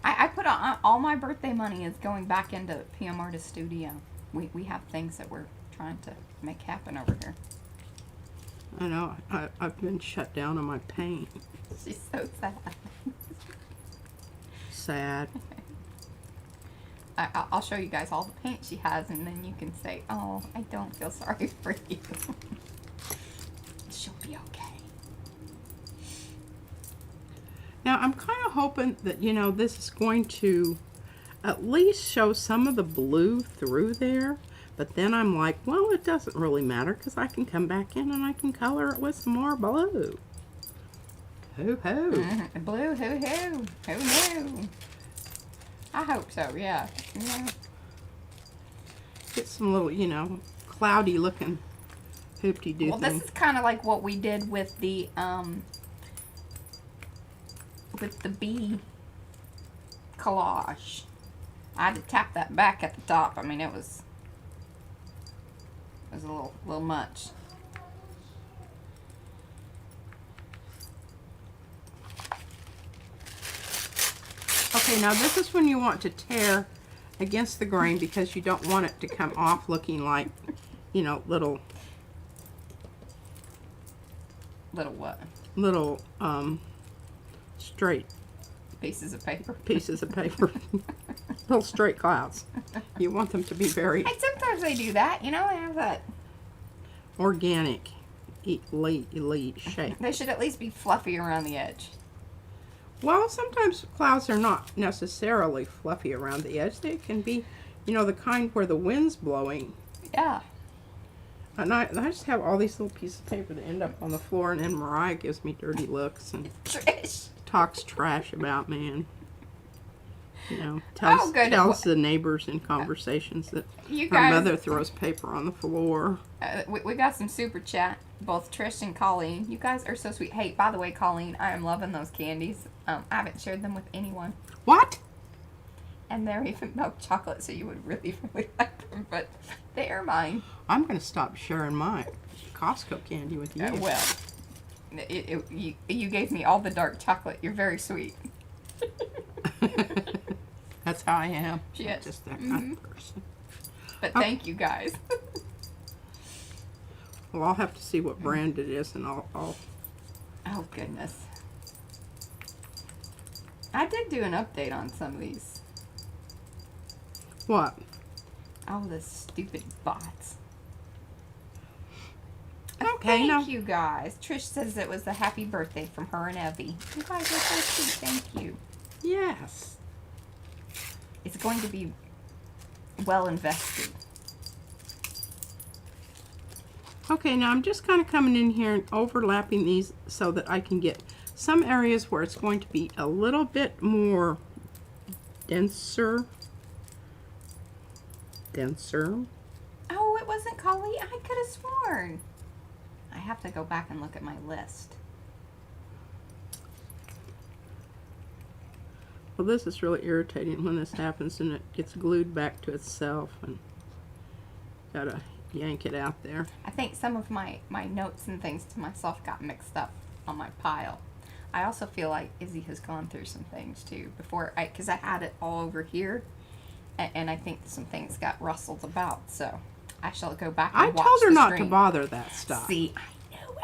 I put all my birthday money is going back into PM Artist Studio. We have things that we're trying to make happen over here. I know. I've been shut down on my paint. She's so sad. Sad. I'll show you guys all the paint she has, and then you can say, "Oh, I don't feel sorry for you." She'll be okay. Now, I'm kind of hoping that, you know, this is going to at least show some of the blue through there. But then I'm like, well, it doesn't really matter because I can come back in and I can color it with some more blue. Hoo-hoo. Blue, hoo-hoo. Who knew? I hope so, yeah. Get some little, you know, cloudy looking hoopty-doo Well, thing. this is kind of like what we did with the bee collage. I had to tap that back at the top. I mean, it was a little much. Okay, now this is when you want to tear against the grain because you don't want it to come off looking like, you know, little What? little straight Pieces of paper. pieces of paper. Little straight clouds. You want them to be very And sometimes they do that, you know, they have that. organic, elite shape. They should at least be fluffy around the edge. Well, sometimes clouds are not necessarily fluffy around the edge. They can be, you know, the kind where the wind's blowing. Yeah. And I just have all these little pieces of paper that end up on the floor, and then Mariah gives me dirty looks and Trish. talks trash about me, and you know, tells the neighbors in conversations that You her guys, mother throws paper on the floor. we got some super chat, both Trish and Colleen. You guys are so sweet. Hey, by the way, Colleen, I am loving those candies. I haven't shared them with anyone. What? And they're even milk chocolate, so you would really, really like them. But they are mine. I'm going to stop sharing my Costco candy with you. Well, you gave me all the dark chocolate. You're very sweet. That's how I am. She is. Just that kind of person. But thank you guys. Well, I'll have to see what brand it is, and I'll Oh, goodness. I did do an update on some of these. What? Oh, the stupid bots. Okay, Thank you guys. Trish says it was a happy birthday from her and Evie. You guys are so sweet. Thank you. Yes. It's going to be well invested. Okay, now I'm just kind of coming in here and overlapping these so that I can get some areas where it's going to be a little bit more denser. Oh, it wasn't Colleen. I could have sworn. I have to go back and look at my list. Well, this is really irritating when this happens and it gets glued back to itself, and gotta yank it out there. I think some of my notes and things to myself got mixed up on my pile. I also feel like Izzy has gone through some things too before, because I had it all over here, and I think some things got rustled about. So I shall go back and watch I told her the not stream. to bother that stuff. See, I knew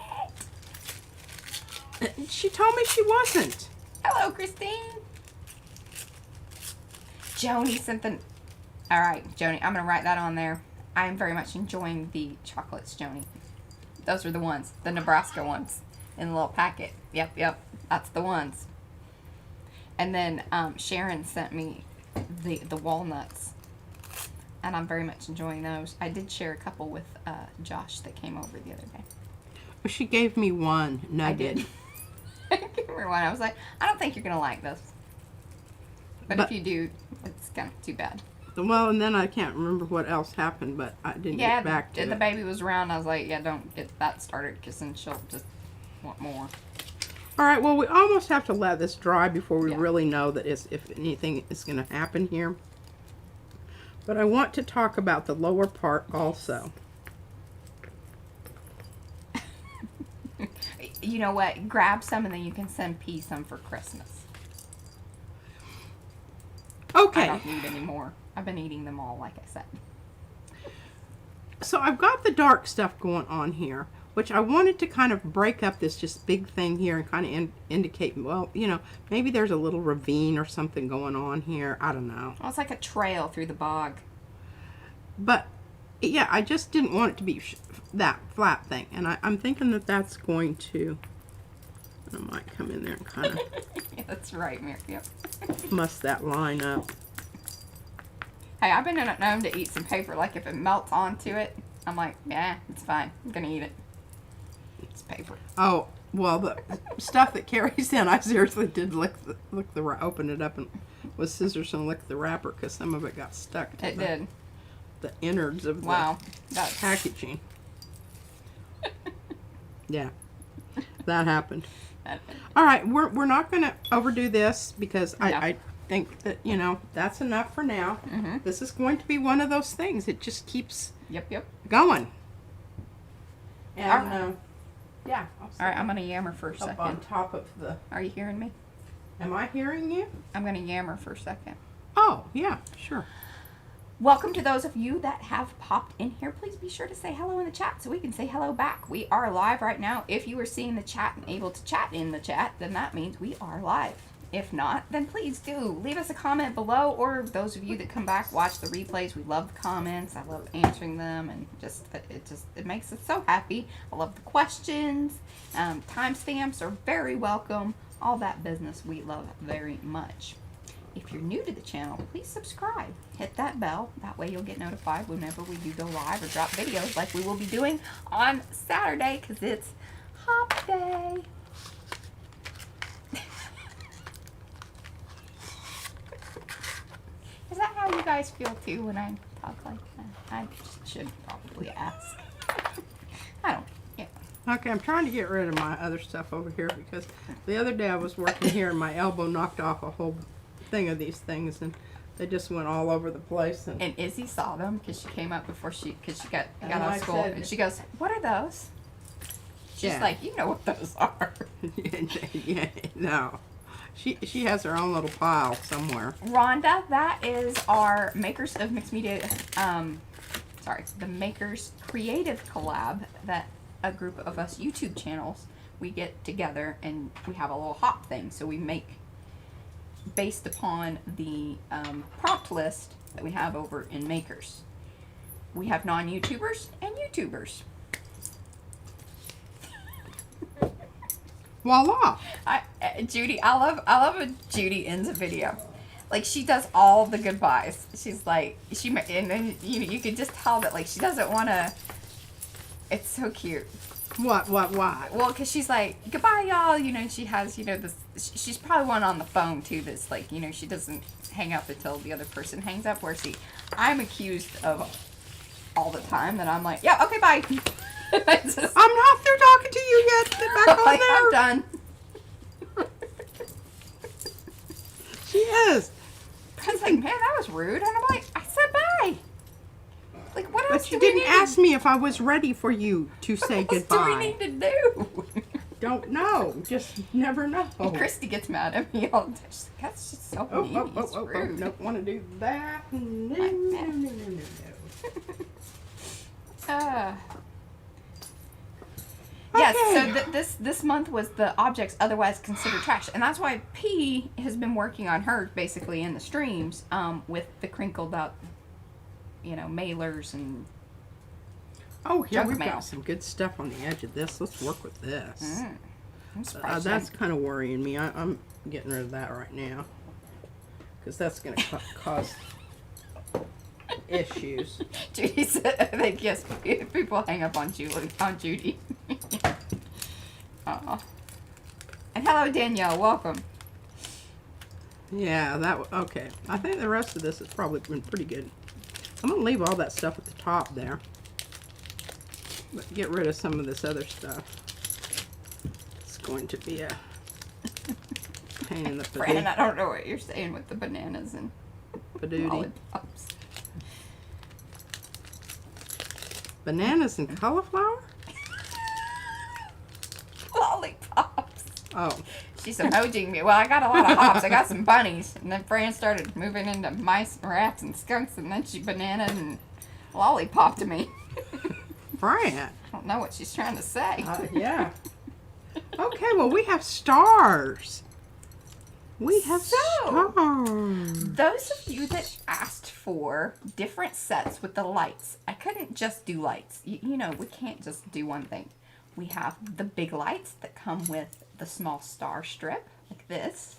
it. She told me she wasn't. Hello, Christine. Joni sent the... All right, Joni, I'm going to write that on there. I am very much enjoying the chocolates, Joni. Those are the ones. The Nebraska ones. In the little packet. Yep. That's the ones. And then Sharon sent me the walnuts. And I'm very much enjoying those. I did share a couple with Josh that came over the other day. She gave me one nugget. I did. I gave her one. I was like, I don't think you're going to like this. But if you do, it's kind of too bad. Well, and then I can't remember what else happened, but I didn't get back to it. Yeah, the baby was around. I was like, yeah, don't get that started because then she'll just want more. All right, well, we almost have to let this dry before we really know that if anything is going to happen here. But I want to talk about the lower part also. You know what? Grab some and then you can send P some for Christmas. Okay. I don't need any more. I've been eating them all, like I said. So I've got the dark stuff going on here, which I wanted to kind of break up this just big thing here and kind of indicate, well, you know, maybe there's a little ravine or something going on here. I don't know. Well, it's like a trail through the bog. But, yeah, I just didn't want it to be that flat thing. And I'm thinking that that's going to, I might come in there and kind of Yeah, that's right, Mary. Yep. muss that line up. Hey, I've been known to eat some paper. Like, if it melts onto it, I'm like, yeah, it's fine. I'm going to eat it. It's paper. Oh, well, the stuff that Carrie's in, I seriously did open it up and with scissors and lick the wrapper because some of it got stuck to the innards of the packaging. Yeah, that happened. All right, we're not going to overdo this because I think that, you know, that's enough for now. Mm-hmm. This is going to be one of those things. It just keeps going. And, yeah. All right, I'm going to yammer for a second. On top of the... Are you hearing me? Am I hearing you? I'm going to yammer for a second. Oh, yeah, sure. Welcome to those of you that have popped in here. Please be sure to say hello in the chat so we can say hello back. We are live right now. If you are seeing the chat and able to chat in the chat, then that means we are live. If not, then please do leave us a comment below, or those of you that come back, watch the replays. We love the comments. I love answering them, and it makes us so happy. I love the questions. Timestamps are very welcome. All that business we love very much. If you're new to the channel, please subscribe. Hit that bell. That way you'll get notified whenever we do go live or drop videos like we will be doing on Saturday because it's Hop Day. Is that how you guys feel too when I talk like that? I should probably ask. I don't. Yeah. Okay, I'm trying to get rid of my other stuff over here because the other day I was working here and my elbow knocked off a whole thing of these things and they just went all over the place. And Izzy saw them because she came up before she got out of school and she goes, "What are those?" She's like, "You know what those are." Yeah, no. She has her own little pile somewhere. Rhonda, that is our Makers of Mixed Media, the Makers Creative Collab that a group of us YouTube channels, we get together and we have a little hop thing. So we make based upon the prompt list that we have over in Makers. We have non-YouTubers and YouTubers. Voila! Judy, I love when Judy ends a video. Like, she does all the goodbyes. She's like, and then you can just tell that, like, she doesn't want to. It's so cute. What? Well, because she's like, "Goodbye, y'all," you know, and she has, you know, this, she's probably one on the phone, too, that's like, you know, she doesn't hang up until the other person hangs up, where, see, I'm accused of all the time that I'm like, "Yeah, okay, bye." I'm not through talking to you yet. Get back on like, there. I'm done. She is. I was like, "Man, that was rude." And I'm like, "I said bye." Like, what else But you didn't ask me if I was ready for you to say goodbye. What do we need to do? Don't know. Just never know. And Christy gets mad at me all the time. She's like, "That's just so mean. It's rude." Don't want to do that. No. Yes, Okay. so this month was the objects otherwise considered trash, and that's why P has been working on hers basically in the streams, with the crinkled up, mailers and Oh, here junk we've mail. got some good stuff on the edge of this. Let's work with this. I'm surprised. That's kind of worrying me. I'm getting rid of that right now because that's going to cause issues. Judy said, I think yes, people hang up on Judy. Aw. And hello, Danielle. Welcome. Yeah, okay. I think the rest of this has probably been pretty good. I'm going to leave all that stuff at the top there. But get rid of some of this other stuff. It's going to be a pain in the Brandon, I don't know what you're saying with the bananas and padootie. lollipops. Bananas and cauliflower? Lollipops. Oh. She's emojing me. Well, I got a lot of hops. I got some bunnies. And then Fran started moving into mice, rats, and skunks. And then she banana and lollipop to me. Fran. I don't know what she's trying to say. Yeah. Okay, well, we have stars. We have stars. Those of you that asked for different sets with the lights, I couldn't just do lights. We can't just do one thing. We have the big lights that come with the small star strip, like this.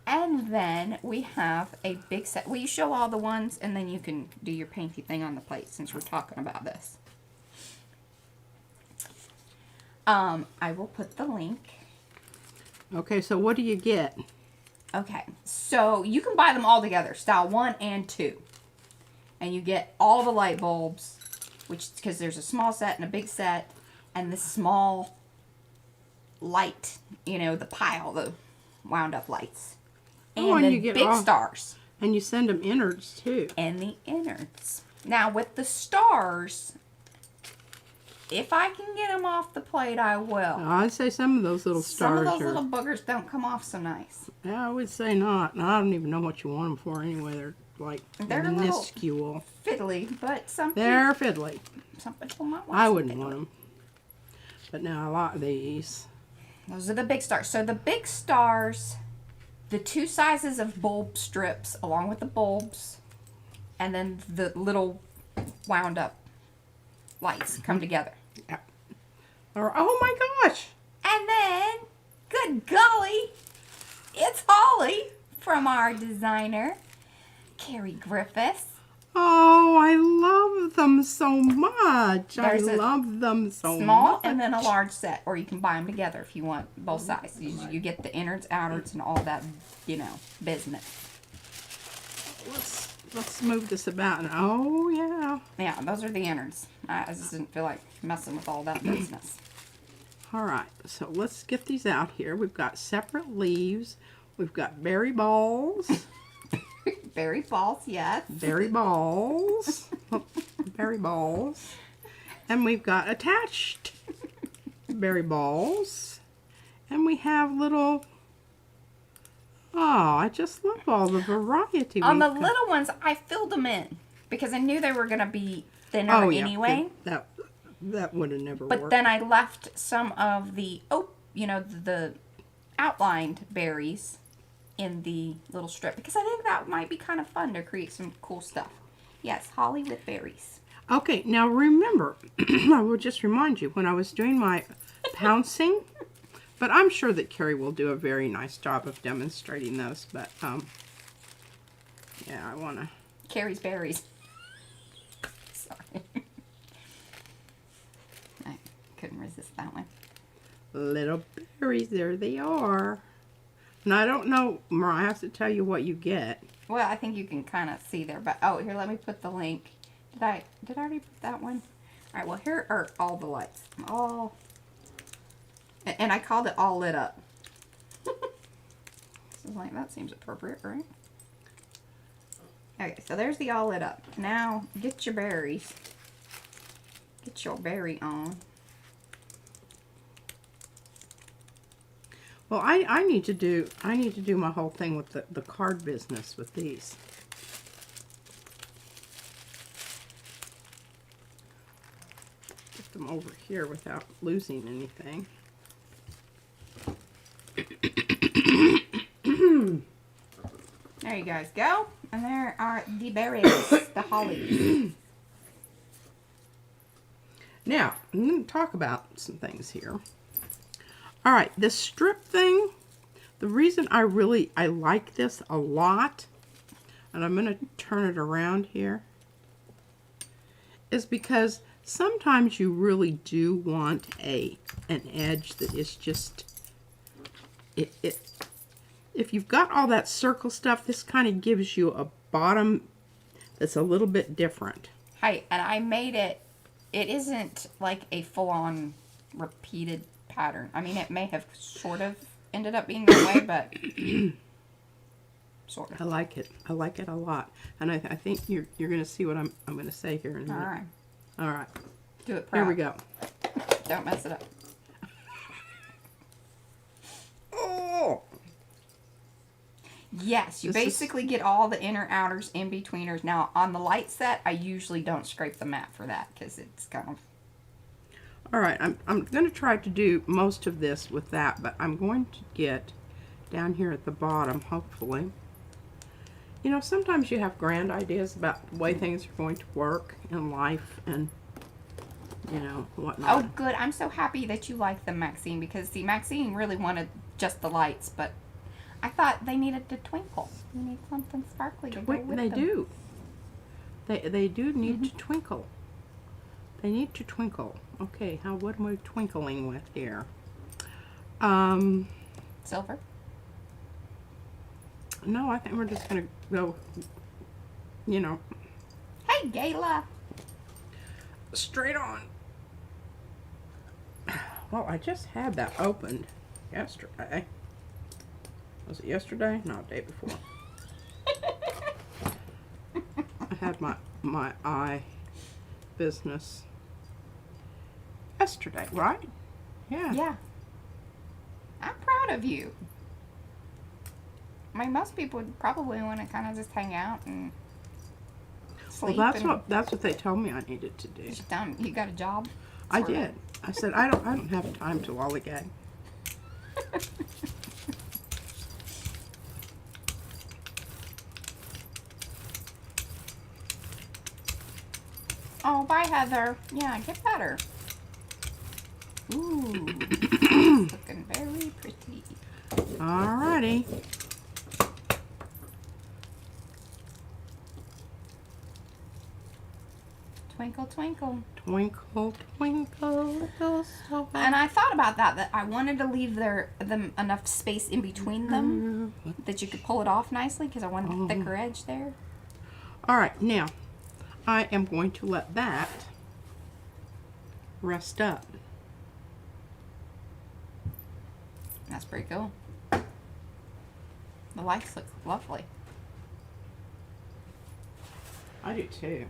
And then we have a big set. Will you show all the ones, and then you can do your painty thing on the plate since we're talking about this. I will put the link. Okay, so what do you get? Okay, so you can buy them all together, style 1 and 2. And you get all the light bulbs, because there's a small set and a big set, and the small light, the pile, the wound up lights. And and then you get big stars. And you send them innards too. And the innards. Now with the stars, if I can get them off the plate, I will. I'd say some of those little stars Some of those are... little boogers don't come off so nice. Yeah, I would say not. And I don't even know what you want them for anyway. They're like They're minuscule. Fiddly, but They're fiddly. some people might want I some wouldn't fiddly. want them. But now I like these. Those are the big stars. So the big stars, the 2 sizes of bulb strips along with the bulbs, and then the little wound up lights come together. Yeah. Or, oh my gosh! And then, good golly, it's Holly from our designer, Carrie Griffiths. Oh, I love them so much. There's I a love them so Small much. and then a large set, or you can buy them together if you want both sizes. You get the innards, outards, and all that, business. Let's move this about. And, oh, yeah. Yeah, those are the innards. I just didn't feel like messing with all that business. All right, so let's get these out here. We've got separate leaves. We've got berry balls. Berry balls, yes. Berry balls. Berry balls. And we've got attached berry balls. And we have little... Oh, I just love all the variety. On the we've got. little ones, I filled them in because I knew they were going to be thinner anyway. That would have never But worked. then I left some of the, the outlined berries in the little strip because I think that might be kind of fun to create some cool stuff. Yes, holly with berries. Okay, now remember, I will just remind you, when I was doing my pouncing, but I'm sure that Carrie will do a very nice job of demonstrating those, but, yeah, I want to... Carrie's berries. Sorry. I couldn't resist that one. Little berries, there they are. And I don't know, I have to tell you what you get. Well, I think you can kind of see there, but, oh, here, let me put the link. Did I already put that one? All right, well, here are all the lights. And I called it all lit up. So like, that seems appropriate, right? Okay, so there's the all lit up. Now, get your berries. Get your berry on. Well, I need to do my whole thing with the card business with these. Get them over here without losing anything. There you guys go. And there are the berries, the hollies. Now, I'm going to talk about some things here. All right, this strip thing, the reason I like this a lot, and I'm going to turn it around here, is because sometimes you really do want an edge that is just, if you've got all that circle stuff, this kind of gives you a bottom that's a little bit different. Hey, and I made it, it isn't like a full-on repeated pattern. I mean, it may have sort of ended up being that way, but sort of. I like it. I like it a lot. And I think you're going to see what I'm going to say here in a minute. All right. All right. Do it proud. Here we go. Don't mess it up. Oh! Yes, you basically get all the inner outers in betweeners. Now, on the light set, I usually don't scrape the mat for that because it's kind of... All right, I'm going to try to do most of this with that, but I'm going to get down here at the bottom, hopefully. You know, sometimes you have grand ideas about the way things are going to work in life and, you know, whatnot. Oh, good. I'm so happy that you like them, Maxine, because, see, Maxine really wanted just the lights, but I thought they needed to twinkle. You need something sparkly to go with They them. do. They do need to twinkle. They need to twinkle. Okay, what am I twinkling with here? Silver? No, I think we're just going to go, you know. Hey, Gayla! Straight on. Well, I just had that opened yesterday. Was it yesterday? No, the day before. I had my eye business yesterday, right? Yeah. Yeah. I'm proud of you. I mean, most people would probably want to kind of just hang out and sleep. Well, that's what they told me I needed to do. You got a job? I did. I said I don't have time to lollygag. Oh, bye, Heather. Yeah, get better. Ooh, it's looking very pretty. Alrighty. Twinkle, twinkle. Twinkle, twinkle, little star. And I thought about that I wanted to leave them enough space in between them that you could pull it off nicely because I wanted a thicker edge there. Alright, now I am going to let that rest up. That's pretty cool. The lights look lovely. I do too.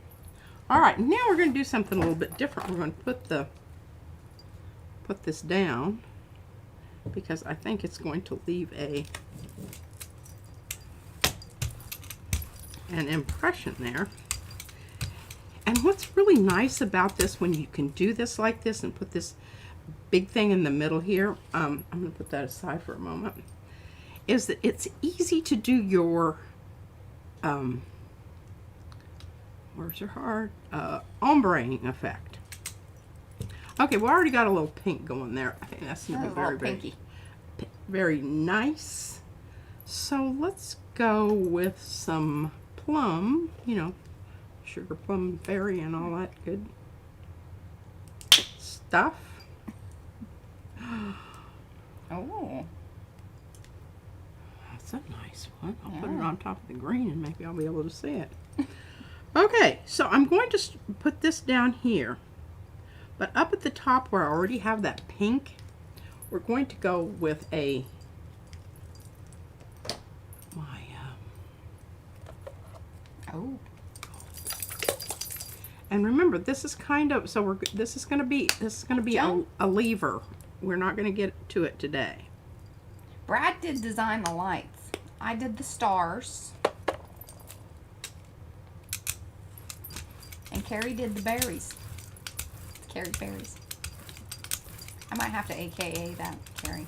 Alright, now we're going to do something a little bit different. We're going to put this down because I think it's going to leave an impression there. And what's really nice about this, when you can do this like this and put this big thing in the middle here, I'm going to put that aside for a moment, is that it's easy to do your words are hard, ombreing effect. Okay, we already got a little pink going there. I think that's going to be very, pinky. Very nice. So let's go with some plum, you know, sugar plum berry and all that good stuff. Oh. That's a nice one. I'll put it on top of the green and maybe I'll be able to see it. Okay, so I'm going to put this down here. But up at the top where I already have that pink, we're going to go with Oh. And remember, this is kind of, so this is going to be a lever. We're not going to get to it today. Brad did design the lights. I did the stars. And Carrie did the berries. Carrie's berries. I might have to AKA that, Carrie.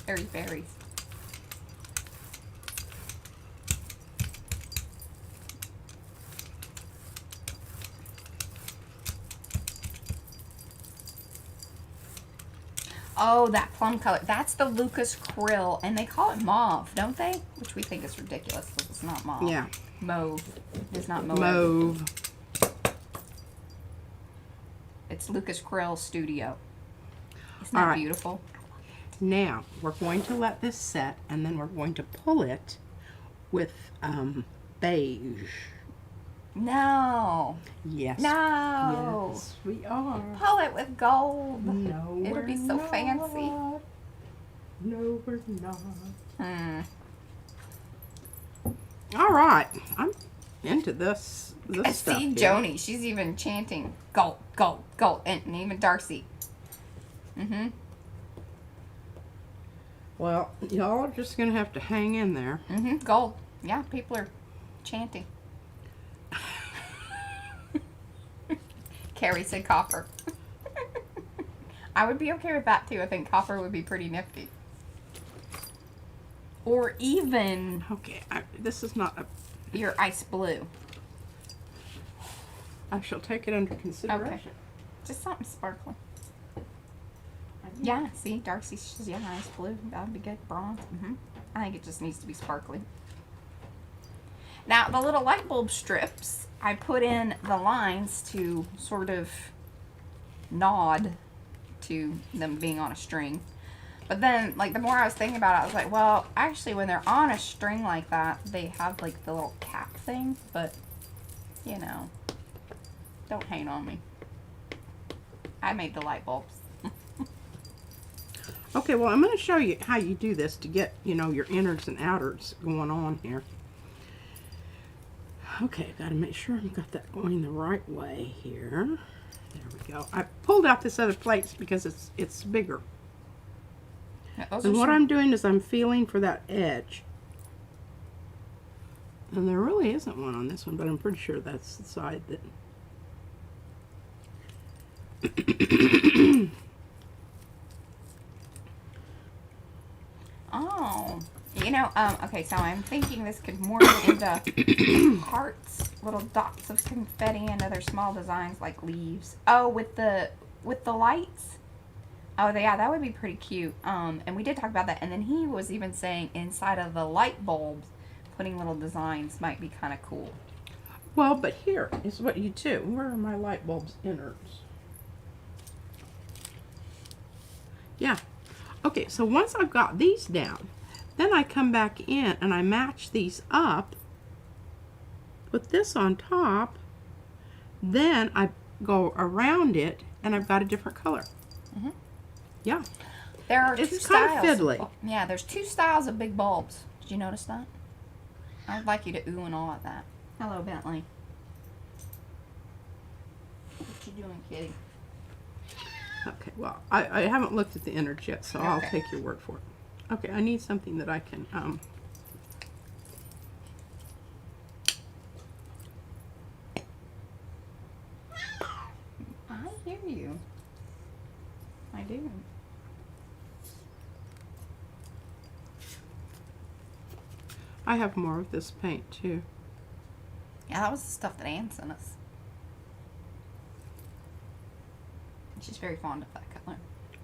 Carrie's berries. Oh, that plum color. That's the Lucas Krill, and they call it mauve, don't they? Which we think is ridiculous because it's not mauve. Yeah. Mauve. It's not mauve. Mauve. It's Lucas Krill Studio. Isn't that beautiful? Now, we're going to let this set, and then we're going to pull it with beige. No. Yes. No. Yes, we are. Pull it with gold. No, It'll be so not. fancy. No, we're not. All right. I'm into this I stuff see here. Joni. She's even chanting gold, gold, gold. And even Darcy. Mm-hmm. Well, y'all are just going to have to hang in there. Mm-hmm. Gold. Yeah, people are chanting. Carrie said copper. I would be okay with that too. I think copper would be pretty nifty. Or even Okay, this is not a... your ice blue. I shall take it under consideration. Okay. Just something sparkling. Yeah, see, Darcy says, yeah, ice blue. That would be good. Bronze. I think it just needs to be sparkling. Now, the little light bulb strips, I put in the lines to sort of nod to them being on a string. But then, like, the more I was thinking about it, I was like, well, actually, when they're on a string like that, they have, like, the little cap thing. But, you know, don't hate on me. I made the light bulbs. Okay, well, I'm going to show you how you do this to get, you know, your innards and outers going on here. Okay, got to make sure I've got that going the right way here. There we go. I pulled out this other plate because it's bigger. Yeah, And what I'm doing is I'm feeling for that edge. And there really isn't one on this one, but I'm pretty sure that's the side that... Oh, you know, okay, so I'm thinking this could morph into hearts, little dots of confetti, and other small designs like leaves. Oh, with the lights? Oh, yeah, that would be pretty cute. And we did talk about that, and then he was even saying inside of the light bulbs, putting little designs might be kind of cool. Well, but here is what you do. Where are my light bulbs innards? Yeah. Okay, so once I've got these down, then I come back in and I match these up, put this on top, then I go around it and I've got a different color. Yeah. There are two It's kind of styles. fiddly. Yeah, there's two styles of big bulbs. Did you notice that? I'd like you to ooh and all at that. Hello, Bentley. What you doing, kitty? Okay, well, I haven't looked at the innards yet, so I'll Okay. take your word for it. Okay, I need something that I can, I hear you. I do. I have more of this paint too. Yeah, that was the stuff that Ann sent us. She's very fond of that color.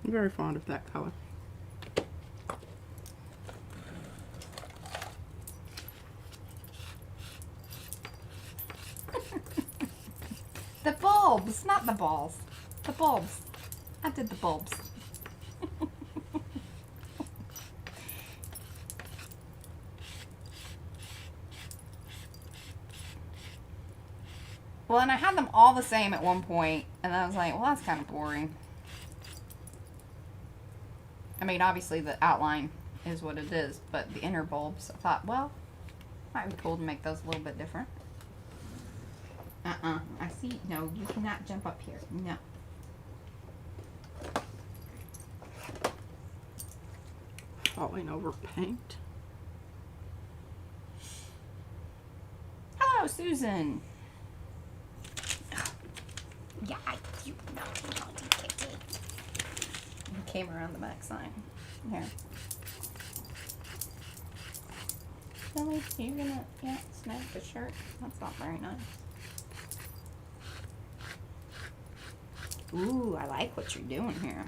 I'm very fond of that color. The bulbs, not the balls. The bulbs. I did the bulbs. Well, and I had them all the same at one point, and I was like, well, that's kind of boring. I mean, obviously the outline is what it is, but the inner bulbs, I thought, well, might be cool to make those a little bit different. I see. No, you cannot jump up here. No. Falling over paint. Hello, Susan. Yeah, you naughty kitty. And came around the back side. Here. Billy, you gonna, snap the shirt? That's not very nice. Ooh, I like what you're doing here.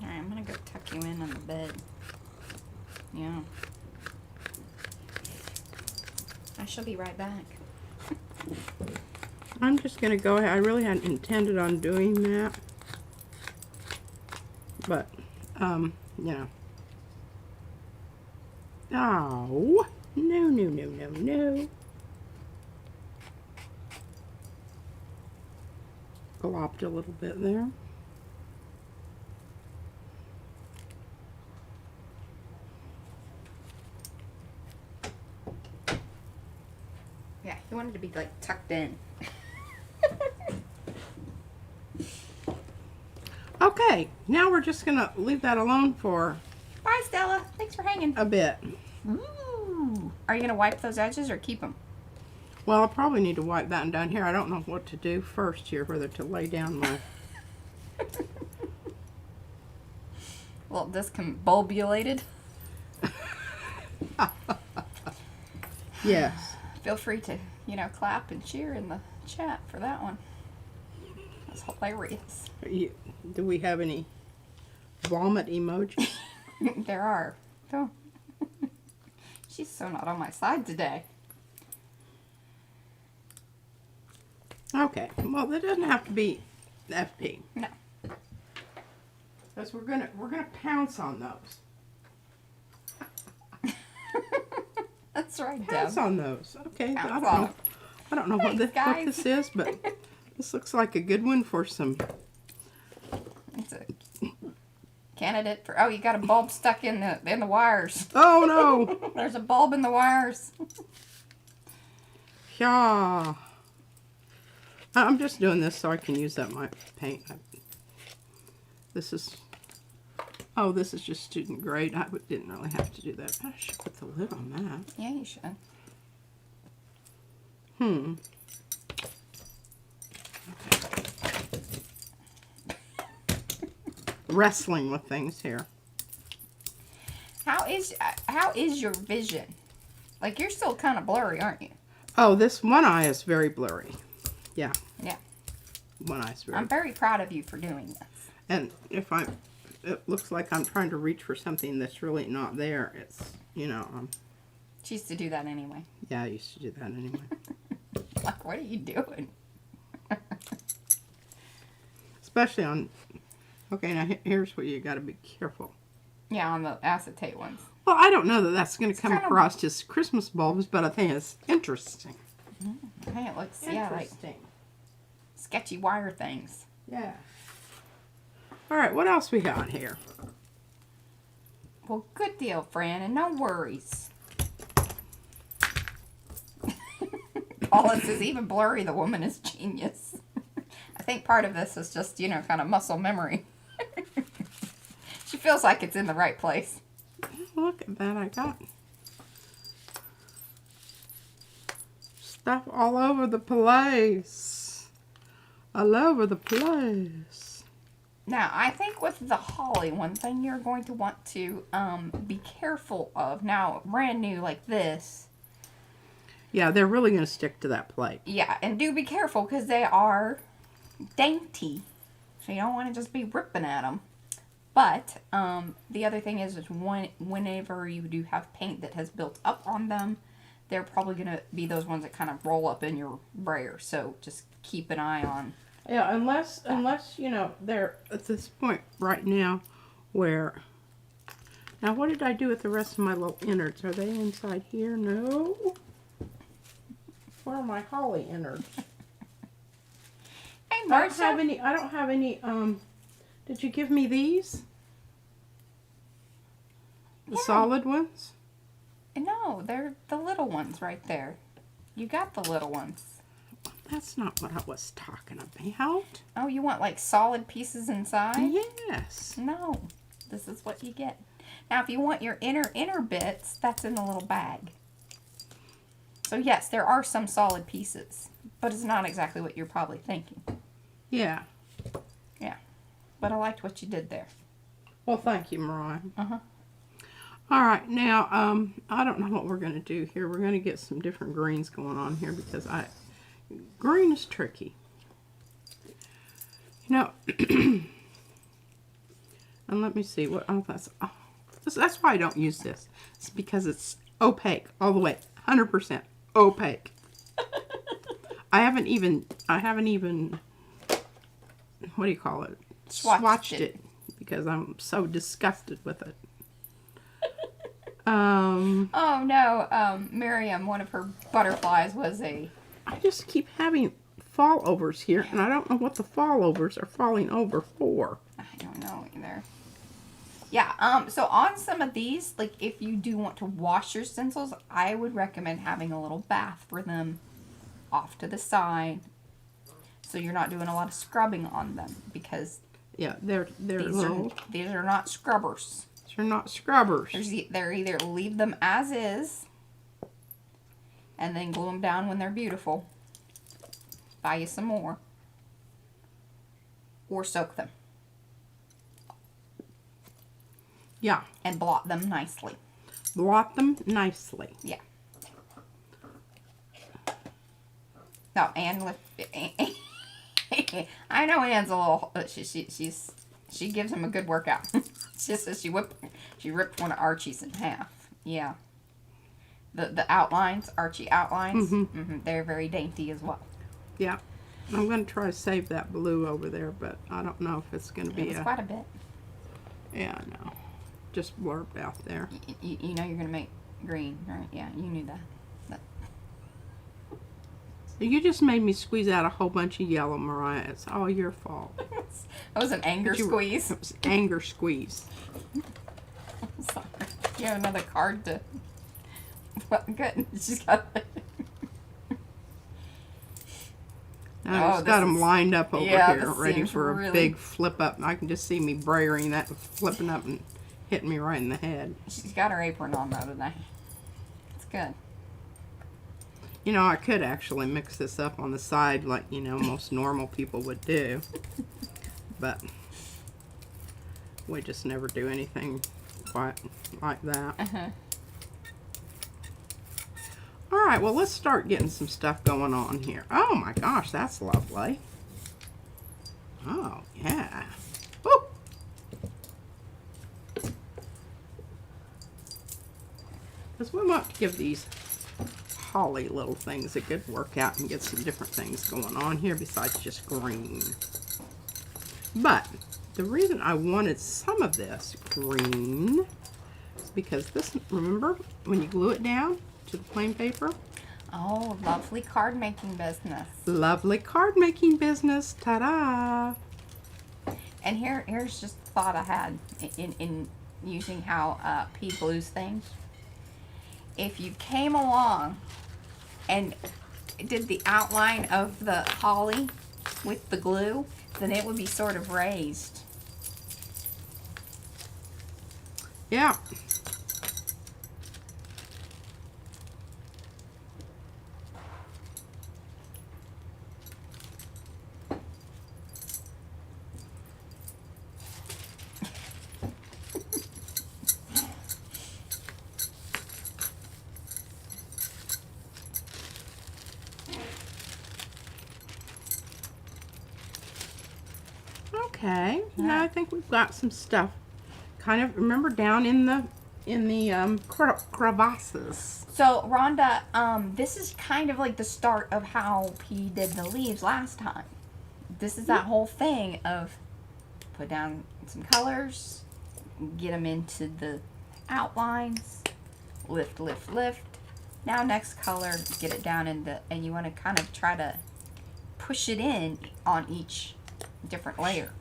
Alright, I'm gonna go tuck you in on the bed. Yeah. I shall be right back. I'm just going to go ahead. I really hadn't intended on doing that. But, you know. Oh, no, no, no, no, no. Glopped a little bit there. Yeah, he wanted to be like tucked in. Okay, now we're just gonna leave that alone for Bye, Stella. Thanks for hanging. a bit. Ooh. Are you gonna wipe those edges or keep them? Well, I'll probably need to wipe that one down here. I don't know what to do first here, whether to lay down my... Well, discombobulated. Yes. Feel free to, clap and cheer in the chat for that one. That's hilarious. Do we have any vomit emojis? There are. Oh. She's so not on my side today. Okay. Well, that doesn't have to be FP. No. Because we're gonna pounce on those. That's right, Pounce Deb. on those. Okay. Pounce on. I don't know what this is, but this looks like a good one for some. It's a candidate for. Oh, you got a bulb stuck in the wires. Oh no! There's a bulb in the wires. Yeah. I'm just doing this so I can use up my paint. This is. Oh, this is just student grade. I didn't really have to do that. I should put the lid on that. Yeah, you should. Wrestling with things here. How is your vision? Like, you're still kind of blurry, aren't you? Oh, this one eye is very blurry. Yeah. Yeah. One eye's very. I'm very proud of you for doing this. And if it looks like I'm trying to reach for something that's really not there. It's, She used to do that anyway. Yeah, I used to do that anyway. Like, what are you doing? Especially on. Okay, now here's where you got to be careful. Yeah, on the acetate ones. Well, I don't know that that's going to come kind of- across as Christmas bulbs, but I think it's interesting. Hey, it looks, like Interesting. sketchy wire things. Yeah. All right, what else we got here? Well, good deal, Fran, and no worries. Paula says, even blurry, the woman is genius. I think part of this is just, kind of muscle memory. She feels like it's in the right place. Look at that, I got stuff all over the place. All over the place. Now, I think with the holly, one thing you're going to want to be careful of. Now, brand new like this. Yeah, they're really going to stick to that plate. Yeah, and do be careful because they are dainty. So you don't want to just be ripping at them. But the other thing is whenever you do have paint that has built up on them, they're probably going to be those ones that kind of roll up in your brayer. So just keep an eye on. Yeah, unless they're at this point right now where... Now, what did I do with the rest of my little innards? Are they inside here? No. Where are my holly innards? Hey, I Marcia. don't have any, did you give me these? The Yeah. solid ones? No, they're the little ones right there. You got the little ones. That's not what I was talking about. Oh, you want like solid pieces inside? Yes. No, this is what you get. Now, if you want your inner bits, that's in a little bag. So yes, there are some solid pieces, but it's not exactly what you're probably thinking. Yeah. Yeah. But I liked what you did there. Well, thank you, Mariah. Uh-huh. All right, now, I don't know what we're going to do here. We're going to get some different greens going on here because green is tricky. You know, and let me see what, that's why I don't use this. It's because it's opaque all the way, 100% opaque. I haven't even, what do you call it? Swatched it because I'm so disgusted with it. Oh no, Miriam, one of her butterflies was a... I just keep having fallovers here, and I don't know what the fallovers are falling over for. I don't know either. Yeah, so on some of these, like if you do want to wash your stencils, I would recommend having a little bath for them off to the side, so you're not doing a lot of scrubbing on them, because yeah, these are not scrubbers. They're not scrubbers. They're either leave them as is and then glue them down when they're beautiful, buy you some more, or soak them. Yeah. And blot them nicely. Blot them nicely. Yeah. No, Anne, I know Anne's a little, she gives him a good workout. It's just that she ripped one of Archie's in half. Yeah. The outlines, Archie outlines, they're very dainty as well. Yeah. I'm going to try to save that blue over there, but I don't know if it's going to be It's quite a bit. Yeah, I know. Just blurbed out there. You know you're going to make green, right? Yeah, you knew that. You just made me squeeze out a whole bunch of yellow, Mariah. It's all your fault. That was an anger squeeze. It was anger squeeze. I'm sorry. You have another card to... Well, good. She's got... I just got them lined up over here, ready for a really... big flip up. I can just see me brayering that, flipping up and hitting me right in the head. She's got her apron on though today. It's good. You know, I could actually mix this up on the side like, you know, most normal people would do. But we just never do anything quite like that. All right, well, let's start getting some stuff going on here. Oh my gosh, that's lovely. Oh, yeah. Woo! Because we want to give these holly little things a good workout and get some different things going on here besides just green. But the reason I wanted some of this green is because this, remember when you glue it down to the plain paper? Oh, lovely card making business. Lovely card making business. Ta-da! And here's just a thought I had in using how P glues things. If you came along and did the outline of the holly with the glue, then it would be sort of raised. Yeah. Okay, now I think we've got some stuff. Kind of, remember down in the crevasses. So Rhonda, this is kind of like the start of how P did the leaves last time. This is that whole thing of put down some colors, get them into the outlines, lift, lift, lift. Now next color, get it down in the, and you want to kind of try to push it in on each different layer.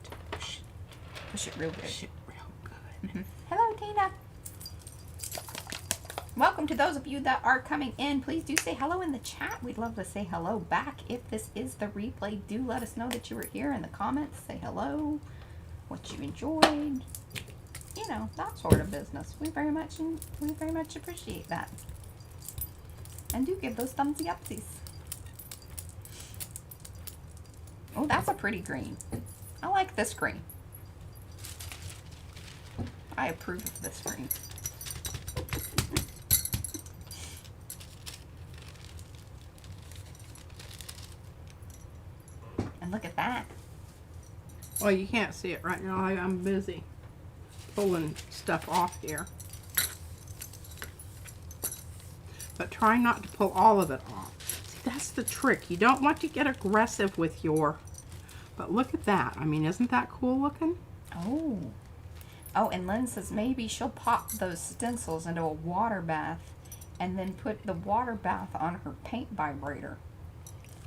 Push it real good. Push it real good. Hello, Tina. Welcome to those of you that are coming in. Please do say hello in the chat. We'd love to say hello back. If this is the replay, do let us know that you were here in the comments. Say hello, what you enjoyed. you know, that sort of business. We very much appreciate that. And do give those thumbsy upsies. Oh, that's a pretty green. I like this green. I approve of this green. And look at that. Well, you can't see it right now. I'm busy pulling stuff off here. But try not to pull all of it off. See, that's the trick. You don't want to get aggressive with your... But look at that. I mean, isn't that cool looking? Oh. Oh, and Lynn says maybe she'll pop those stencils into a water bath and then put the water bath on her paint vibrator.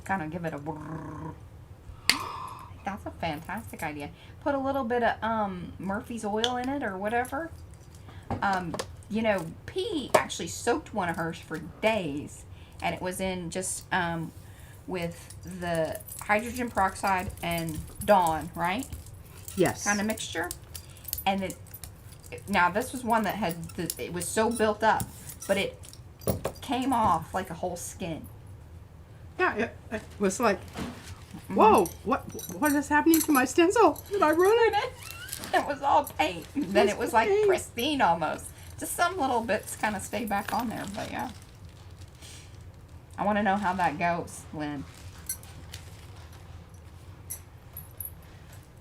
Kind of give it a whirr. That's a fantastic idea. Put a little bit of Murphy's oil in it or whatever. You know, P actually soaked one of hers for days, and it was in just with the hydrogen peroxide and Dawn, right? Yes. Kind of mixture. And now this was one that had it was so built up, but it came off like a whole skin. Yeah, it was like, whoa, what is happening to my stencil? Did I ruin it? It was all paint. Then it was like paint. pristine almost. Just some little bits kind of stay back on there, but yeah. I want to know how that goes, Lynn.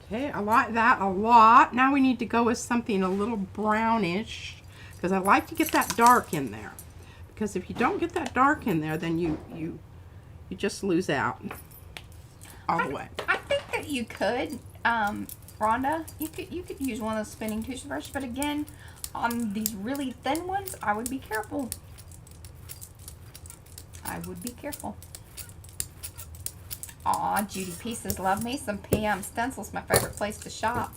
Okay, I like that a lot. Now we need to go with something a little brownish, because I like to get that dark in there. Because if you don't get that dark in there, then you just lose out all the way. I think that you could, Rhonda, you could use one of those spinning toothbrushes, but again, on these really thin ones, I would be careful. I would be careful. Aw, Judy P says, love me some PM stencils. My favorite place to shop.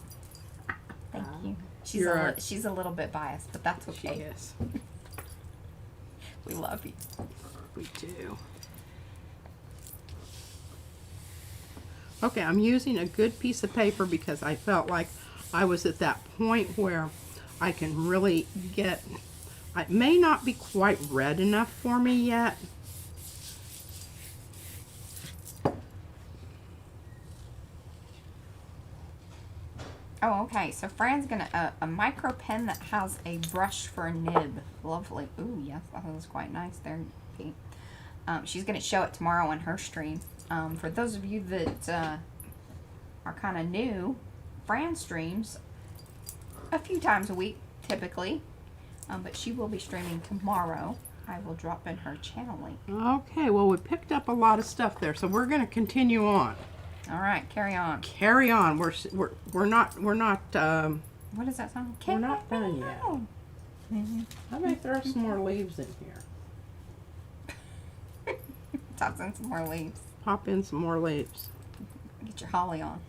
Thank you. She's a little bit biased, but that's okay. She is. We love you. We do. Okay, I'm using a good piece of paper because I felt like I was at that point where I can really get... It may not be quite red enough for me yet. Oh, okay. So Fran's gonna a micro pen that has a brush for a nib. Lovely. Ooh, yes, that was quite nice there, Pete. She's gonna show it tomorrow on her stream. For those of you that are kind of new, Fran streams a few times a week, typically, but she will be streaming tomorrow. I will drop in her channel link. Okay, well, we picked up a lot of stuff there, so we're gonna continue on. All right, carry on. Carry on. We're not. What does that sound? We're not done yet. I may throw some more leaves in here. Toss in some more leaves. Pop in some more leaves. Get your holly on.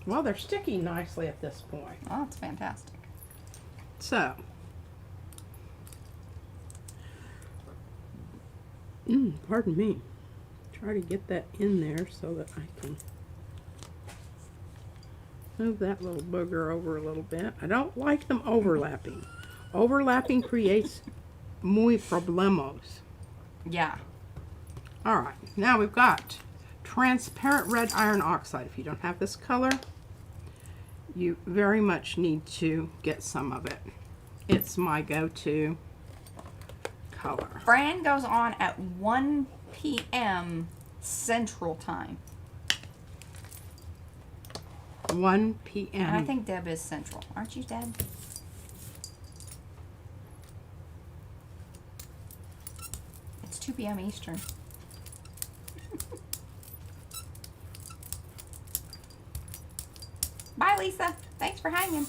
Well, they're sticking nicely at this point. Oh, it's fantastic. So, pardon me. Try to get that in there so that I can move that little booger over a little bit. I don't like them overlapping. Overlapping creates muy problemos. Yeah. All right, now we've got transparent red iron oxide. If you don't have this color, you very much need to get some of it. It's my go-to color. Fran goes on at 1 p.m. Central Time. 1 p.m. And I think Deb is Central. Aren't you, Deb? It's 2 p.m. Eastern. Bye, Lisa. Thanks for hanging.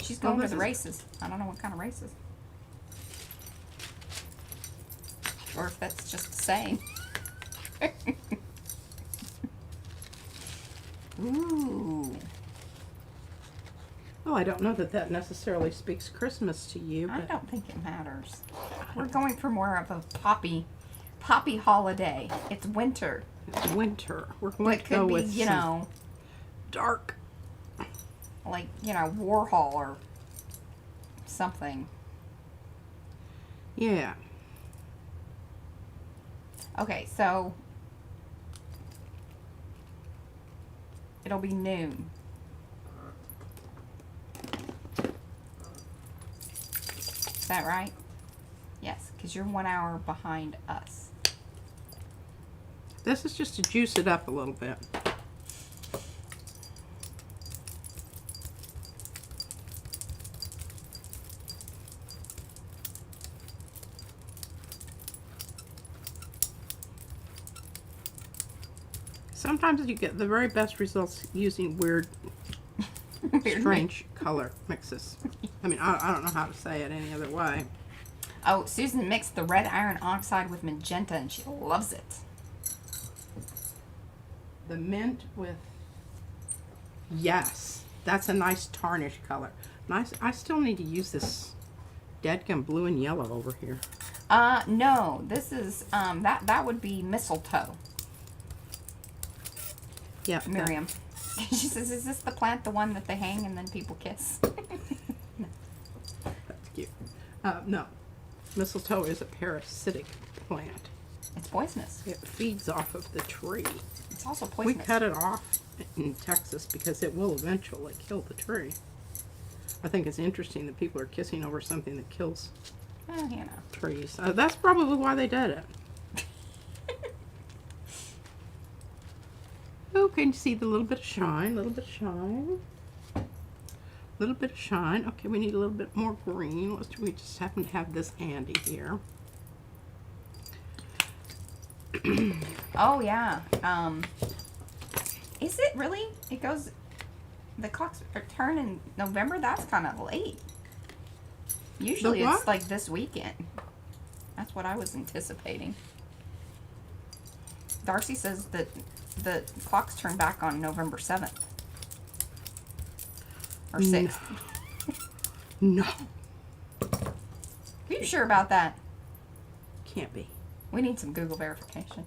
She's going to the races. I don't know what kind of races. Or if that's just the same. Ooh. Well, I don't know that that necessarily speaks Christmas to you, I but don't think it matters. We're going for more of a poppy Poppy holiday. It's winter. It's winter. We're going It to go could be, with you some know, dark. like, you know, Warhol or something. Yeah. Okay, so it'll be noon. Is that right? Yes, because you're 1 hour behind us. This is just to juice it up a little bit. Sometimes you get the very best results using weird, strange color mixes. I mean, I don't know how to say it any other way. Oh, Susan mixed the red iron oxide with magenta and she loves it. The mint with, yes, that's a nice tarnish color. Nice. I still need to use this deadgum blue and yellow over here. No, this is, that would be mistletoe. Yeah, Miriam. She says, is this the plant, the one that they hang and then people kiss? that's cute. No, mistletoe is a parasitic plant. It's poisonous. It feeds off of the tree. It's also We poisonous. cut it off in Texas because it will eventually kill the tree. I think it's interesting that people are kissing over something that kills You know. trees. That's probably why they did it. Oh, can you see the little bit of shine? Little bit of shine. Little bit of shine. Okay, we need a little bit more green. We just happen to have this handy here. Oh, yeah. Is it really? It goes, the clocks turn in November? That's kind of late. Usually it's like this weekend. That's what I was anticipating. Darcy says that the clocks turn back on November 7th. Or 6th. No. Are you sure about that? Can't be. We need some Google verification.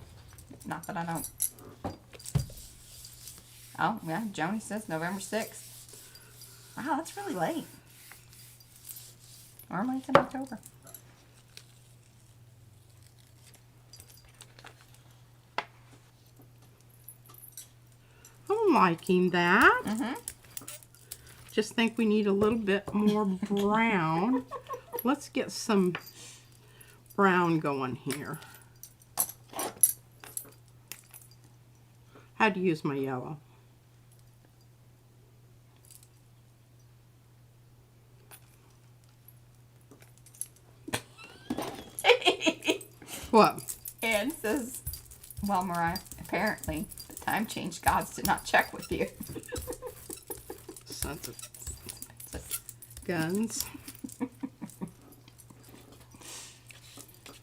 Not that I don't. Oh, yeah, Joni says November 6th. Wow, that's really late. Normally it's in October. I'm liking that. Mm-hmm. Just think we need a little bit more brown. Let's get some brown going here. How to use my yellow. What? Anne says, well, Mariah, apparently the time change gods did not check with you. Sons of guns.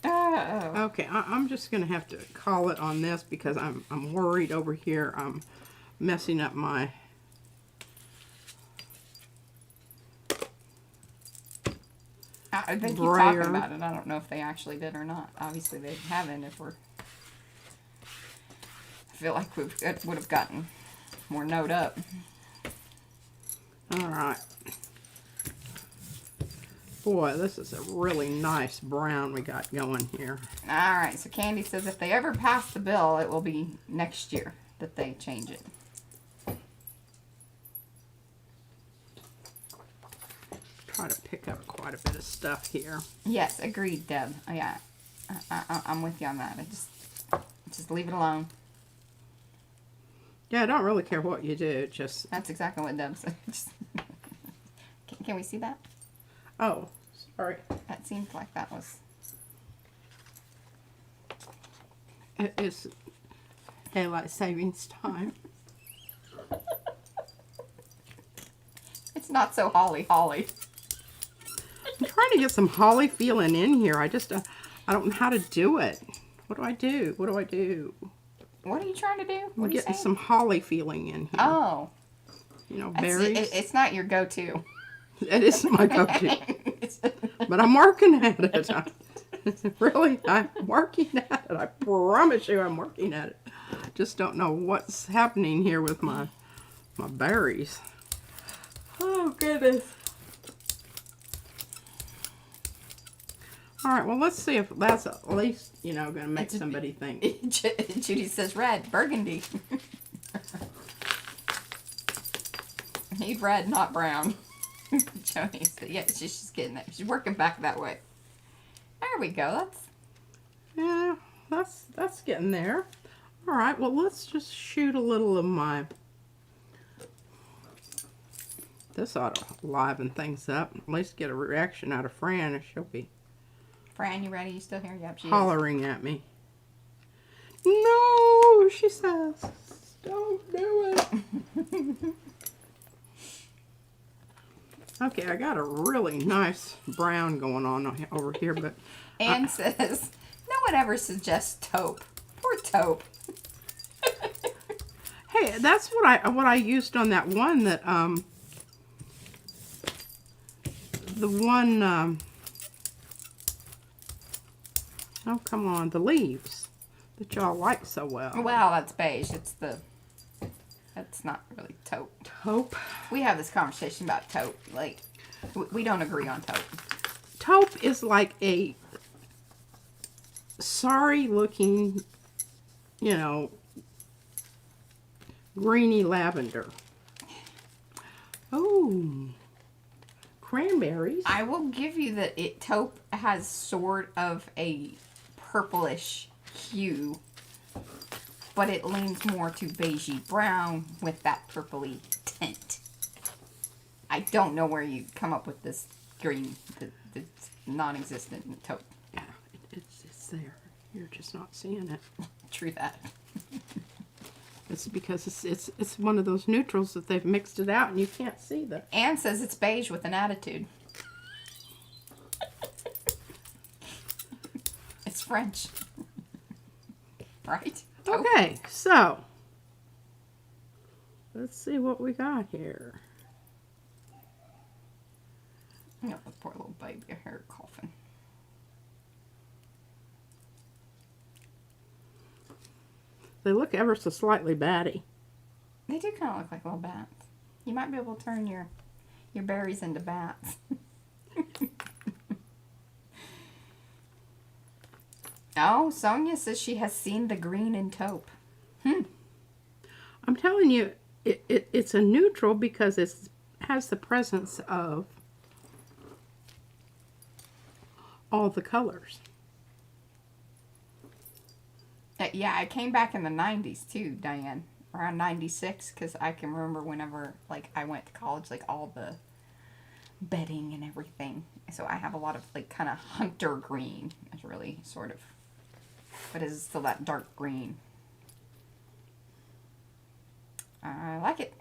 Okay, I'm just gonna have to call it on this because I'm worried over here. I'm messing up my. They keep brayer. talking about it. I don't know if they actually did or not. Obviously, they haven't. If we're, I feel like we would have gotten more note up. All right. Boy, this is a really nice brown we got going here. All right. So Candy says if they ever pass the bill, it will be next year that they change it. Try to pick up quite a bit of stuff here. Yes, agreed, Deb. Oh, yeah, I'm with you on that. Just leave it alone. Yeah, I don't really care what you do. Just That's exactly what Deb said. Can we see that? oh, sorry. That seemed like that was. It's daylight savings time. It's not so holly. I'm trying to get some holly feeling in here. I just I don't know how to do it. What do I do? What do I do? What are you trying to do? What I'm are you getting saying? some holly feeling in here. Oh. You know, That's- berries. It's not your go-to. It is my go-to. But I'm working at it. Really, I'm working at it. I promise you I'm working at it. Just don't know what's happening here with my berries. Oh, goodness. All right, well, let's see if that's at least, you know, going to make somebody think. Judy says red, burgundy. Need red, not brown. Joni said, yeah, she's getting there. She's working back that way. There we go. Yeah, that's getting there. All right, well, let's just shoot a little of my... This ought to liven things up. At least get a reaction out of Fran, and she'll be... Fran, you ready? You still here? Yep, she hollering at me. No, she says. Don't do it. Okay, I got a really nice brown going on over here, but... Anne says, no one ever suggests taupe. Poor taupe. Hey, that's what I used on that one that, the one, oh, come on, the leaves that y'all like so well. Well, that's beige. That's not really taupe. Taupe. We have this conversation about taupe. Like, we don't agree on taupe. Taupe is like a sorry looking, you know, greeny lavender. Oh, cranberries. I will give you that taupe has sort of a purplish hue, but it leans more to beigey brown with that purpley tint. I don't know where you come up with this green that's non-existent in taupe. Yeah, it's there. You're just not seeing it. True that. It's because it's one of those neutrals that they've mixed it out and you can't see the... Anne says it's beige with an attitude. It's French. Right? Okay, so let's see what we got here. Oh, the poor little baby, I heard her coughing. They look ever so slightly batty. They do kind of look like little bats. You might be able to turn your berries into bats. Oh, Sonia says she has seen the green in taupe. I'm telling you, it's a neutral because it has the presence of all the colors. Yeah, I came back in the 90s too, Diane. Around 96, because I can remember whenever, like, I went to college, like, all the bedding and everything. So I have a lot of, like, kind of hunter green. It's really sort of, but it's still that dark green. I like it.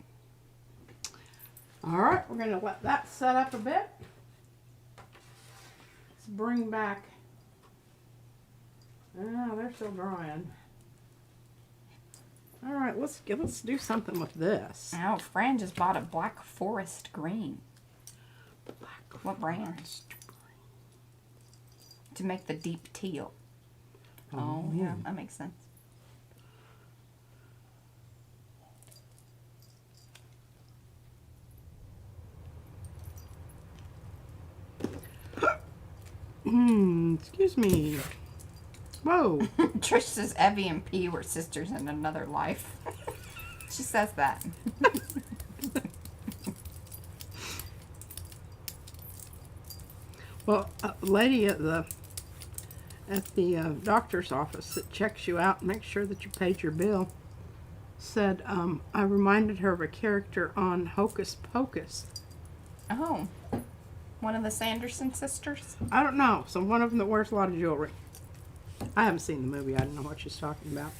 All right, we're going to let that set up a bit. Let's bring back... Oh, they're still drying. All right, let's do something with this. Oh, Fran just bought a Black Forest green. What brand? To make the deep teal. Oh, yeah, that makes sense. Excuse me. Whoa. Trish says Evie and P were sisters in another life. She says that. Well, a lady at the doctor's office that checks you out and makes sure that you paid your bill said I reminded her of a character on Hocus Pocus. Oh. One of the Sanderson sisters? I don't know. So one of them that wears a lot of jewelry. I haven't seen the movie. I don't know what she's talking about.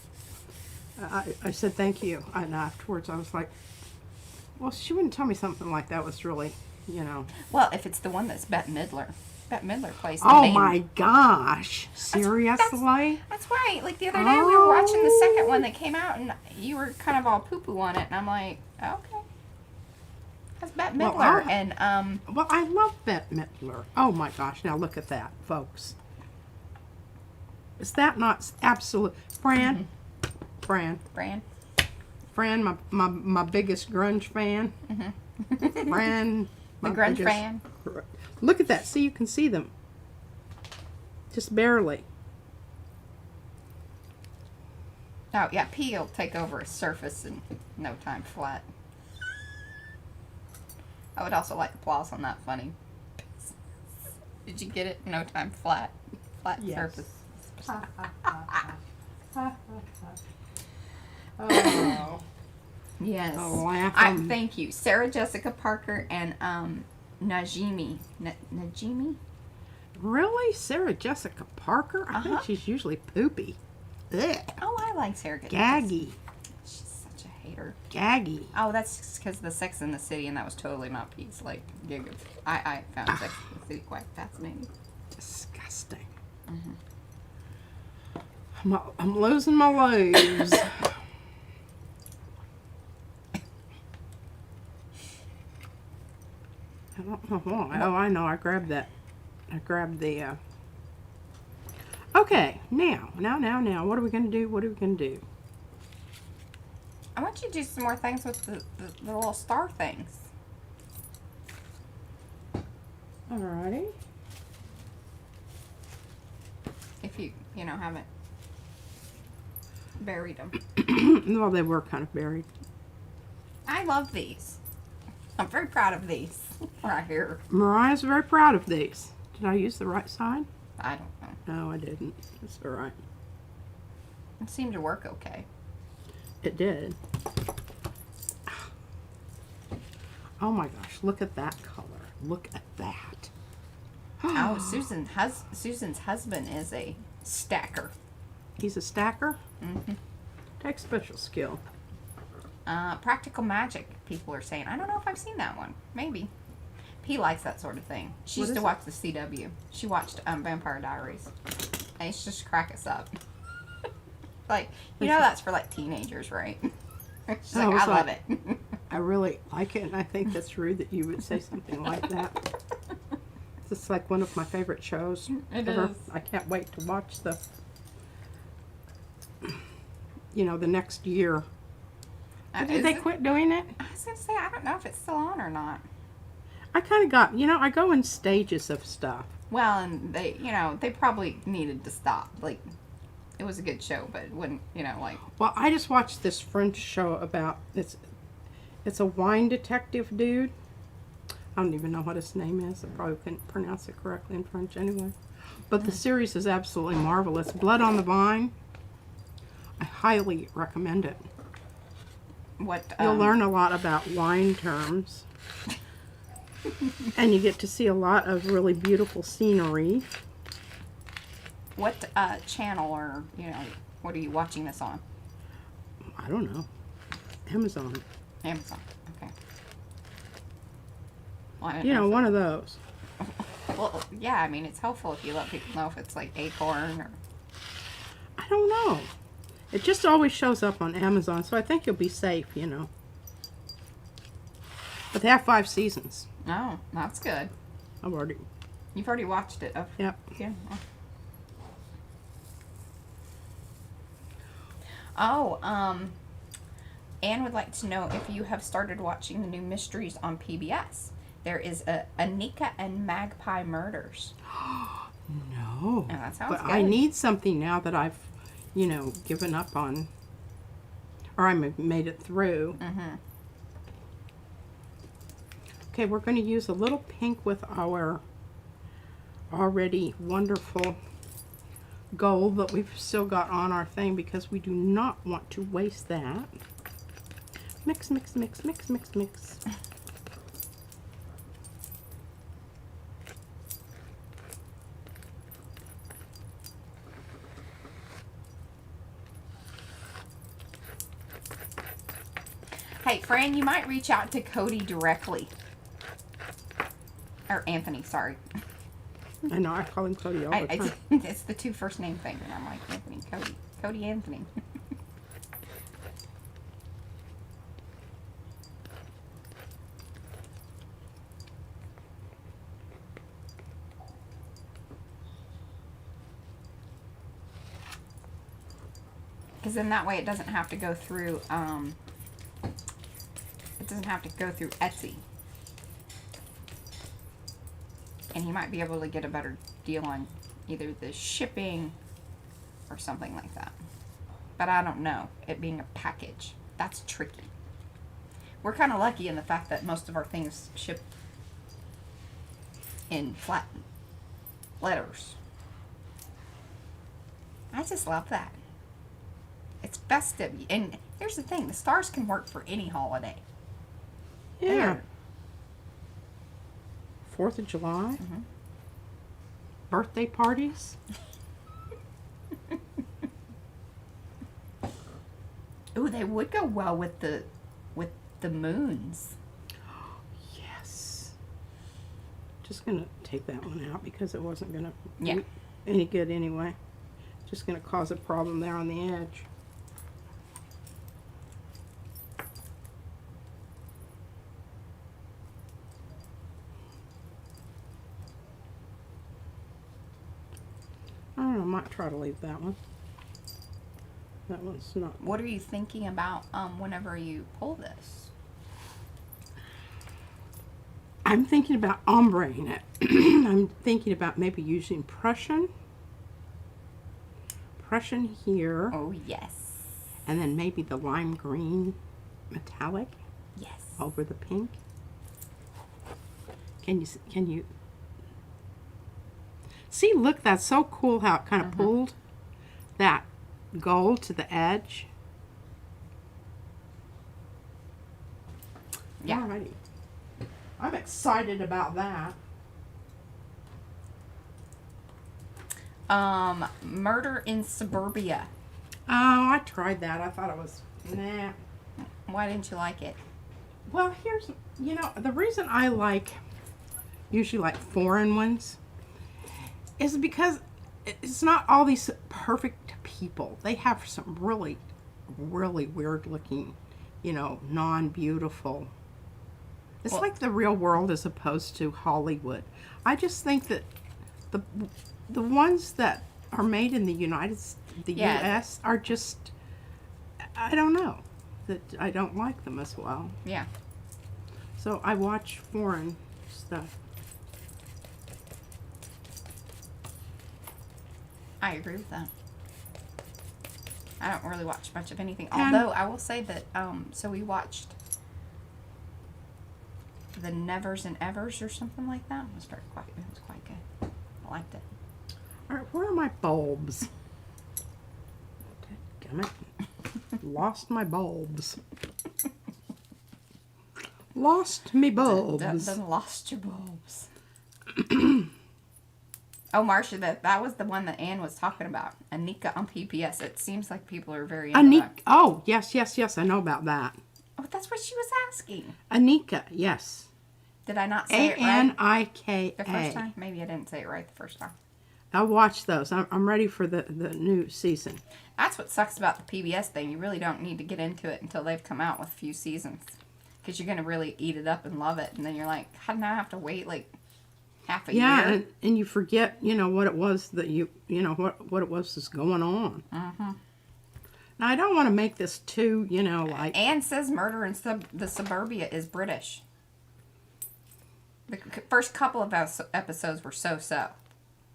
I said thank you. And afterwards I was like, well, she wouldn't tell me something like that was really, you know. Well, if it's the one that's Bette Midler. Bette Midler plays the Oh main. my gosh. Seriously? That's right. Like the other day we were watching the second one that came out and you were kind of all poo-poo on it. And I'm like, okay. That's Bette Midler. Well, I love Bette Midler. Oh my gosh. Now look at that, folks. Is that not absolute? Fran? Fran. Fran? Fran, my biggest grunge fan. Fran. The grunge fan? Look at that. See, you can see them. Just barely. Oh, yeah, P will take over a surface in no time flat. I would also like applause on that funny. Did you get it? No time flat. Flat Yes. surface. Oh. Yes. Oh, laugh. Thank you. Sarah Jessica Parker and Najimi. Najimi? Really? Sarah Jessica Parker? I think she's usually poopy. Ugh. Oh, I like Sarah. Gaggy. She's such a hater. Gaggy. Oh, that's because of the Sex in the City, and that was totally not Pete's like gig. I found Sex in the City quite fascinating. Disgusting. I'm losing my loaves. I don't know why. Oh, I know. I grabbed that. I grabbed the. Okay, now. What are we going to do? What are we going to do? I want you to do some more things with the little star things. Alrighty. If you haven't buried them. Well, they were kind of buried. I love these. I'm very proud of these right here. Mariah's very proud of these. Did I use the right side? I don't know. No, I didn't. It's all right. It seemed to work okay. It did. Oh my gosh, look at that color. Look at that. Oh, Susan's husband is a stacker. He's a stacker? Mm-hmm. Takes special skill. Practical Magic, people are saying. I don't know if I've seen that one. Maybe. He likes that sort of thing. She used to watch the CW. She watched Vampire Diaries. And it's just crack us up. Like, that's for like teenagers, right? She's like, I love it. I really like it, and I think that's rude that you would say something like that. It's like one of my favorite shows ever. Is. I can't wait to watch the next year. Did they quit doing it? I was going to say, I don't know if it's still on or not. I kind of got, I go in stages of stuff. Well, and they probably needed to stop. Like, it was a good show, but it wouldn't, like... Well, I just watched this French show about, it's a wine detective dude. I don't even know what his name is. I probably couldn't pronounce it correctly in French anyway. But the series is absolutely marvelous. Blood on the Vine. I highly recommend it. You'll learn a lot about wine terms. And you get to see a lot of really beautiful scenery. What channel or, what are you watching this on? I don't know. Amazon. Amazon, okay. Well, one of those. Well, yeah, I mean, it's helpful if you let people know if it's like Acorn or... I don't know. It just always shows up on Amazon, so I think you'll be safe, But they have 5 seasons. Oh, that's good. You've already watched it. Yep. Yeah. Oh, Anne would like to know if you have started watching the new mysteries on PBS. There is a Anika and Magpie Murders. No. Oh, that sounds but good. I need something now that I've, given up on, or I made it through. Mm-hmm. Okay, we're going to use a little pink with our already wonderful gold that we've still got on our thing because we do not want to waste that. Mix, mix, mix, mix, mix, mix. Hey, Fran, you might reach out to Cody directly. Or Anthony, sorry. I know, I call him Cody all the time. It's the 2 first name thing, and I'm like, Anthony, Cody. Cody, Anthony. because then that way it doesn't have to go through, Etsy. And he might be able to get a better deal on either the shipping or something like that. But I don't know, it being a package. That's tricky. We're kind of lucky in the fact that most of our things ship in flat letters. I just love that. It's festive. And here's the thing, the stars can work for any holiday. Yeah. 4th of July. Mm-hmm. Birthday parties. Ooh, they would go well with the moons. Yes. Just gonna take that one out because it wasn't gonna Yeah. be any good anyway. Just gonna cause a problem there on the edge. I don't know, I might try to leave that one. That one's not. What are you thinking about whenever you pull this? I'm thinking about ombreing it. I'm thinking about maybe using Prussian here. Oh, yes. And then maybe the lime green metallic Yes. over the pink. Can you see? Look, that's so cool how it kind of pulled that gold to the edge. Yeah. Alrighty. I'm excited about that. Murder in Suburbia. Oh, I tried that. I thought it was nah. Why didn't you like it? Well, here's, the reason I usually like foreign ones is because it's not all these perfect people. They have some really, really weird looking, non-beautiful. It's like the real world as opposed to Hollywood. I just think that the ones that are made in the U.S. are just, I don't know, that I don't like them as well. Yeah. So I watch foreign stuff. I agree with that. I don't really watch much of anything. And although I will say that, so we watched The Nevers and Evers or something like that. It was quite good. I liked it. All right, where are my bulbs? Damn it. Lost my bulbs. Lost me bulbs. Done lost your bulbs. Oh, Marcia, that was the one that Ann was talking about. Anika on PPS. It seems like people are very into that. Oh, yes, I know about that. Oh, that's what she was asking. Anika, yes. Did I not say it right? A-N-I-K-A. The first time? Maybe I didn't say it right the first time. I'll watch those. I'm ready for the new season. That's what sucks about the PBS thing. You really don't need to get into it until they've come out with a few seasons. Because you're going to really eat it up and love it. And then you're like, how do I have to wait like half a year? Yeah, and you forget, what it was that what it was that's going on. Mm-hmm. Now, I don't want to make this too, like... Anne says Murder in the Suburbia is British. The first couple of episodes were so-so.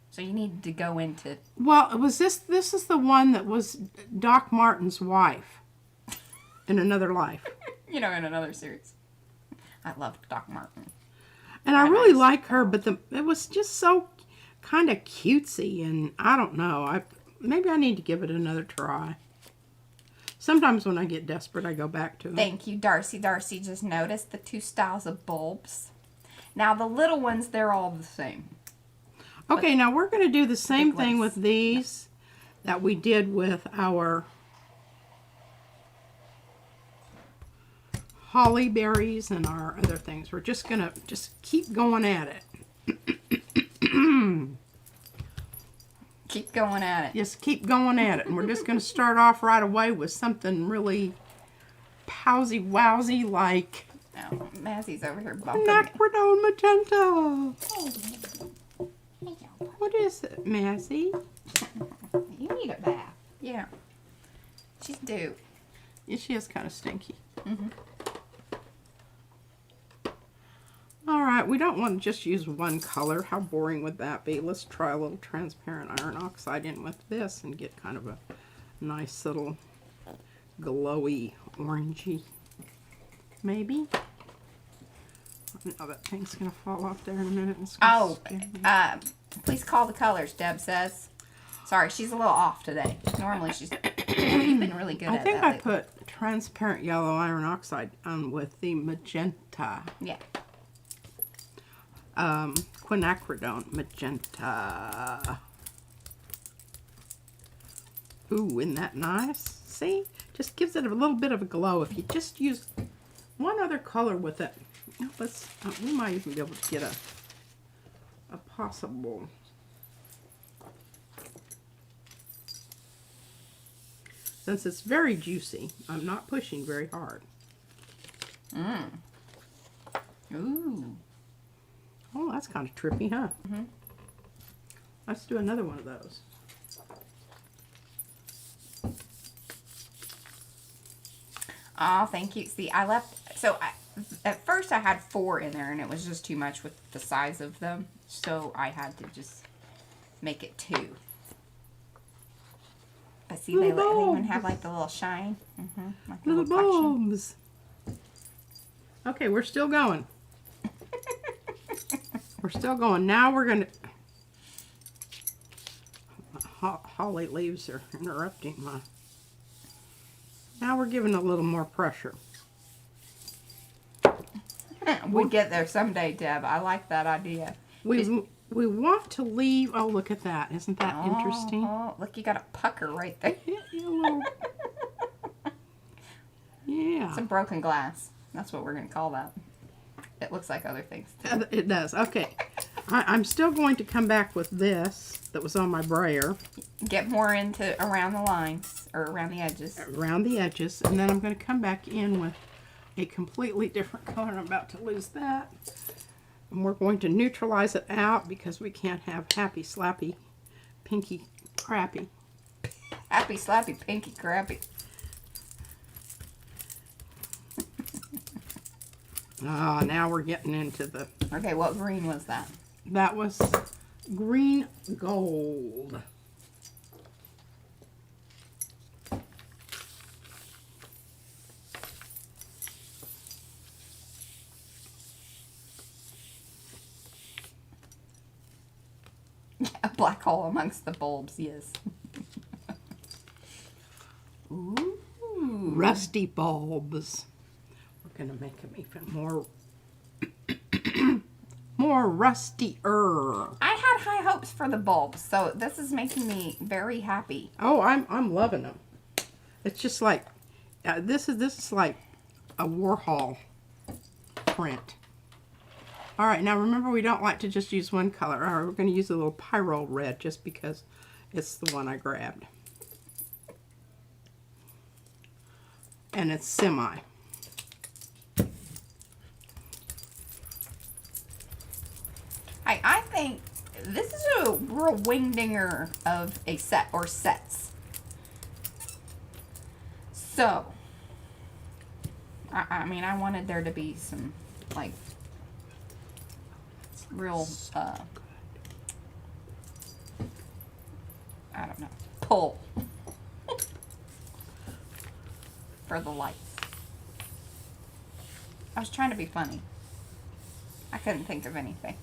So you need to go into... Well, it was this is the one that was Doc Martin's wife in another life. in another series. I love Doc Martin. And I really like her, but it was just so kind of cutesy, and I don't know. Maybe I need to give it another try. Sometimes when I get desperate, I go back to it. Thank you, Darcy. Darcy just noticed the two styles of bulbs. Now, the little ones, they're all the same. Okay, now we're going to do the same thing with these that we did with our holly berries and our other things. We're just going to keep going at it. Keep going at it. Just keep going at it. And we're just going to start off right away with something really powsy-wowsy like... Oh, Mazzie's over here bumping Nacridone magenta. Oh. What is it, Mazzie? You need a bath. Yeah. She's due. Yeah, she is kind of stinky. Mm-hmm. All right, we don't want to just use one color. How boring would that be? Let's try a little transparent iron oxide in with this and get kind of a nice little glowy orangey, maybe. Oh, that thing's gonna fall off there in a minute. Oh, please call the colors, Deb says. Sorry, she's a little off today. Normally she's you've been really good at that. I think I put transparent yellow iron oxide on with the magenta. Yeah. Quinacridone magenta. Ooh, isn't that nice? See? Just gives it a little bit of a glow. If you just use one other color with it. Let's, we might even be able to get a possible. Since it's very juicy, I'm not pushing very hard. Ooh. Oh, that's kind of trippy, huh? Mm-hmm. Let's do another one of those. Oh, thank you. See, I left, so at first I had 4 in there and it was just too much with the size of them. So I had to just make it 2. But see, they even have like the little shine. Mm-hmm, like Little reflection. bulbs. Okay, we're still going. We're still going. Now we're going to... Holly leaves are interrupting my... Now we're giving a little more pressure. We'll get there someday, Deb. I like that idea. We want to leave... Oh, look at that. Isn't that interesting? Oh, look, you got a pucker right there. Yeah. Some broken glass. That's what we're going to call that. It looks like other things, too. It does. Okay. I'm still going to come back with this that was on my brayer. Get more into around the lines, or around the edges. Around the edges. And then I'm going to come back in with a completely different color. I'm about to lose that. And we're going to neutralize it out because we can't have happy, slappy, pinky, crappy. Happy, slappy, pinky, crappy. Ah, now we're getting into the... Okay, what green was that? That was green gold. A black hole amongst the bulbs, yes. Ooh. Rusty bulbs. We're going to make them even more... more rustier. I had high hopes for the bulbs, so this is making me very happy. Oh, I'm loving them. It's just like this is like a Warhol print. All right, now remember we don't like to just use one color. All right, we're going to use a little pyro red just because it's the one I grabbed, and it's semi. I think this is a real wingdinger of a set or sets. So, I mean, I wanted there to be some, like, real, I don't know, pull for the lights. I was trying to be funny. I couldn't think of anything.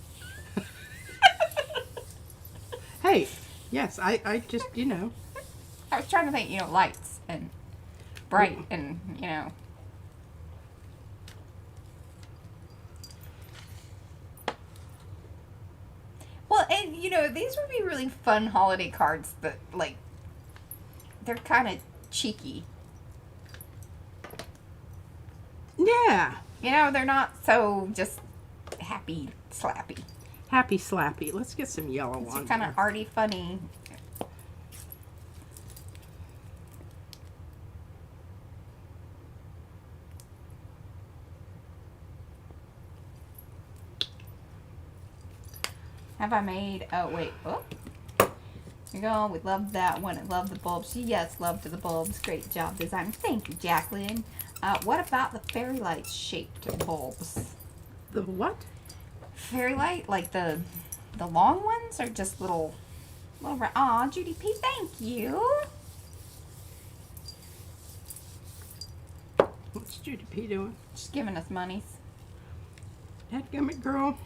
Hey, yes, I just, you know. I was trying to think, you know, lights and bright and, you know. Well, and, you know, these would be really fun holiday cards that, like, they're kind of cheeky. Yeah. You know, they're not so just happy, slappy. Happy slappy. Let's get some yellow It's on kind of there. arty, funny. Have I made, oh wait, oh. There you go. We love that one. I love the bulbs. Yes, love to the bulbs. Great job design. Thank you, Jacqueline. What about the fairy light shaped bulbs? The what? Fairy light, like the long ones, or just little Aw, Judy P, thank you. What's Judy P doing? She's giving us monies. Dadgummit, girl.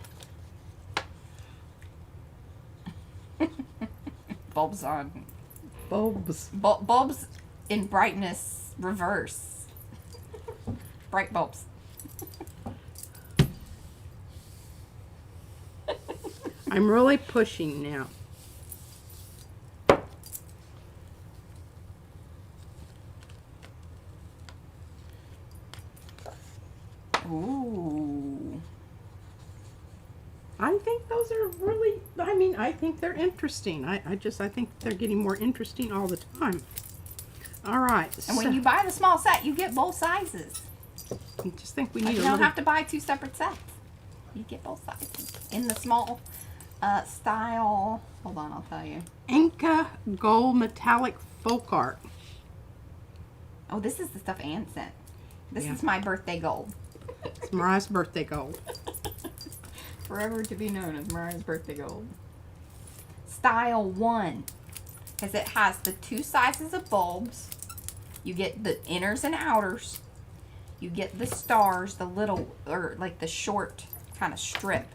Bulbs on. Bulbs. Bulbs in brightness reverse. Bright bulbs. I'm really pushing now. Ooh. I think those are really, I mean, I think they're interesting. I think they're getting more interesting all the time. All right. And when you buy the small set, you get both sizes. I just think we Like need you a don't little, have to buy 2 separate sets. You get both sizes. In the small style, hold on, I'll tell you. Inca Gold Metallic Folk Art. Oh, this is the stuff Ann sent. This Yeah. is my birthday gold. It's Mariah's birthday gold. Forever to be known as Mariah's birthday gold. Style 1. Because it has the 2 sizes of bulbs. You get the inners and outers. You get the stars, the little, or like the short kind of strip.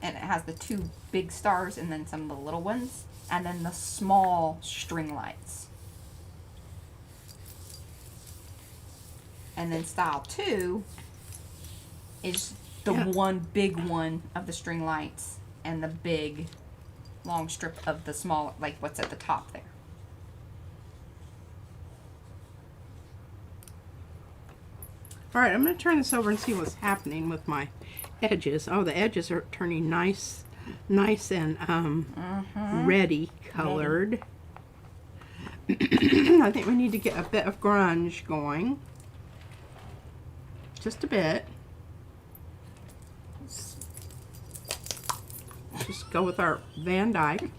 And it has the 2 big stars and then some of the little ones. And then the small string lights. And then style 2 is the one big one of the string lights and the big long strip of the small, like what's at the top there. All right, I'm going to turn this over and see what's happening with my edges. Oh, the edges are turning nice and ready colored. I think we need to get a bit of grunge going. Just a bit. Just go with our Van Dyke.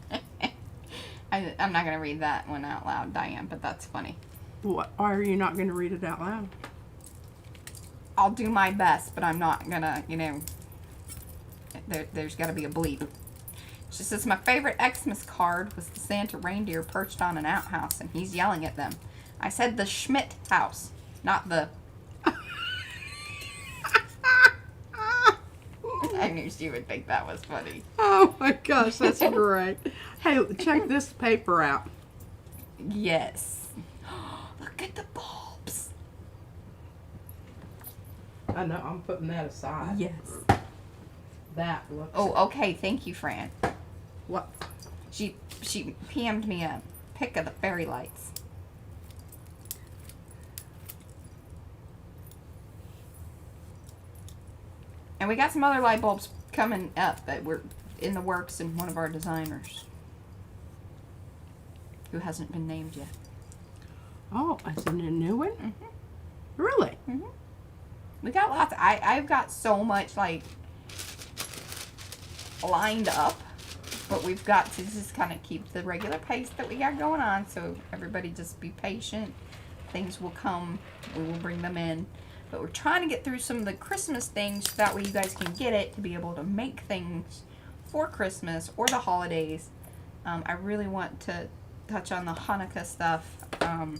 I'm not going to read that one out loud, Diane, but that's funny. Why are you not going to read it out loud? I'll do my best, but I'm not going to, you know, there's got to be a bleep. She says, my favorite Xmas card was the Santa reindeer perched on an outhouse, and he's yelling at them. I said the Schmidt house, not the... I knew she would think that was funny. Oh my gosh, that's great. Hey, check this paper out. Yes. Look at the bulbs. I know, I'm putting that aside. Yes. That looks... Oh, okay. Thank you, Fran. What? She PM'd me a pic of the fairy lights. And we got some other light bulbs coming up that were in the works in one of our designers. Who hasn't been named yet. Oh, is it a new one? Mm-hmm. Really? Mm-hmm. We got lots. I've got so much, like, lined up. But we've got to just kind of keep the regular pace that we got going on. So everybody just be patient. Things will come. We will bring them in. But we're trying to get through some of the Christmas things so that way you guys can get it to be able to make things for Christmas or the holidays. I really want to touch on the Hanukkah stuff. I'm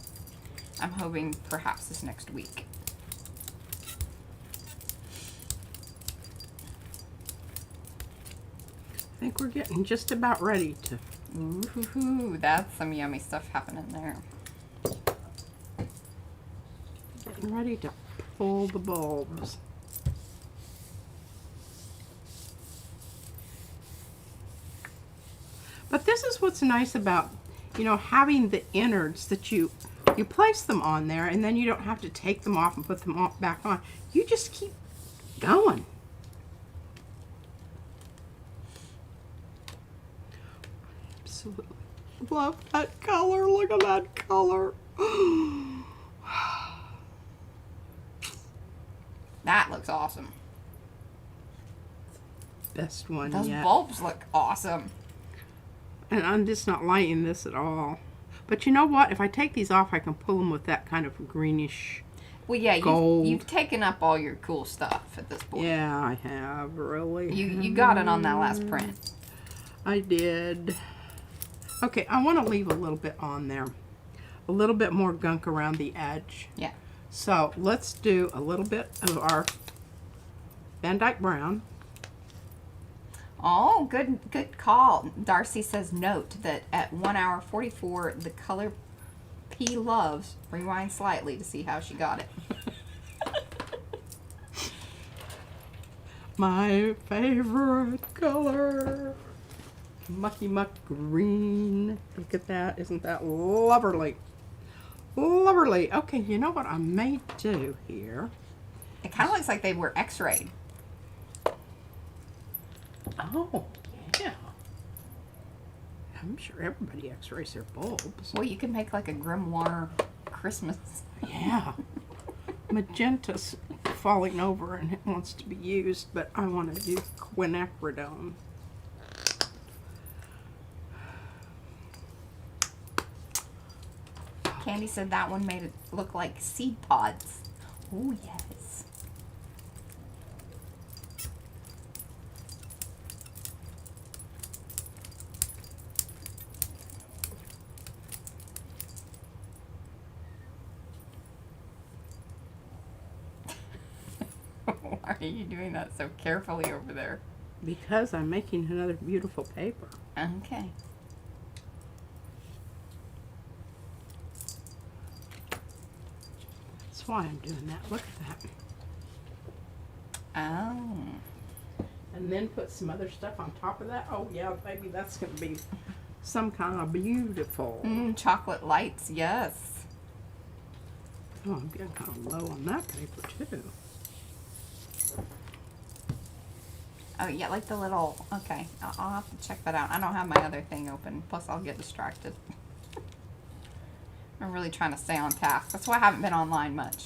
hoping perhaps this next week. I think we're getting just about ready to... Ooh, that's some yummy stuff happening there. Getting ready to pull the bulbs. But this is what's nice about, you know, having the innards that you place them on there and then you don't have to take them off and put them back on. You just keep going. Absolutely love that color. Look at that color. That looks awesome. Best one Those yet. bulbs look awesome. And I'm just not liking this at all. But you know what? If I take these off, I can pull them with that kind of greenish Well, yeah, gold. you've taken up all your cool stuff at this point. Yeah, I have, really. You got it on that last print. I did. Okay, I want to leave a little bit on there. A little bit more gunk around the edge. Yeah. So let's do a little bit of our Van Dyke Brown. Oh, good call. Darcy says, note that at 1 hour 44, the color P loves. Rewind slightly to see how she got it. My favorite color. Mucky muck green. Look at that. Isn't that lovely? Lovely. Okay, you know what I may do here? It kind of looks like they were x-rayed. Oh, yeah. I'm sure everybody x-rays their bulbs. Well, you can make like a grimoire Christmas. Yeah. Magenta's falling over and it wants to be used, but I want to do quinacridone. Candy said that one made it look like seed pods. Oh, yes. Why are you doing that so carefully over there? Because I'm making another beautiful paper. Okay. That's why I'm doing that. Look at that. Oh. And then put some other stuff on top of that. Oh yeah, maybe that's going to be some kind of beautiful. Chocolate lights, yes. Oh, I'm getting kind of low on that paper too. Oh, yeah, like the little, okay, I'll have to check that out. I don't have my other thing open, plus I'll get distracted. I'm really trying to stay on task. That's why I haven't been online much.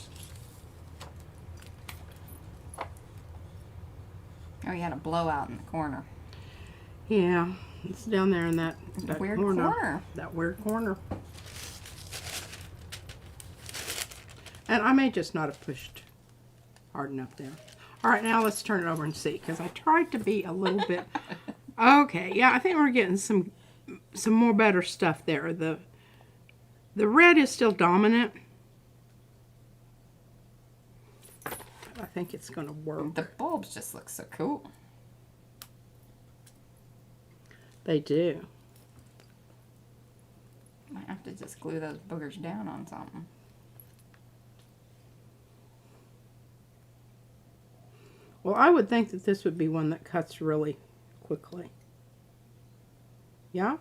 Oh, you had a blowout in the corner. Yeah, it's down there in that Weird corner. That weird corner. And I may just not have pushed hard enough there. All right, now let's turn it over and see, because I tried to be a little bit... Okay, yeah, I think we're getting some more better stuff there. The red is still dominant. I think it's going to work. The bulbs just look so cool. They do. Might have to just glue those boogers down on something. Well, I would think that this would be one that cuts really quickly. Yeah?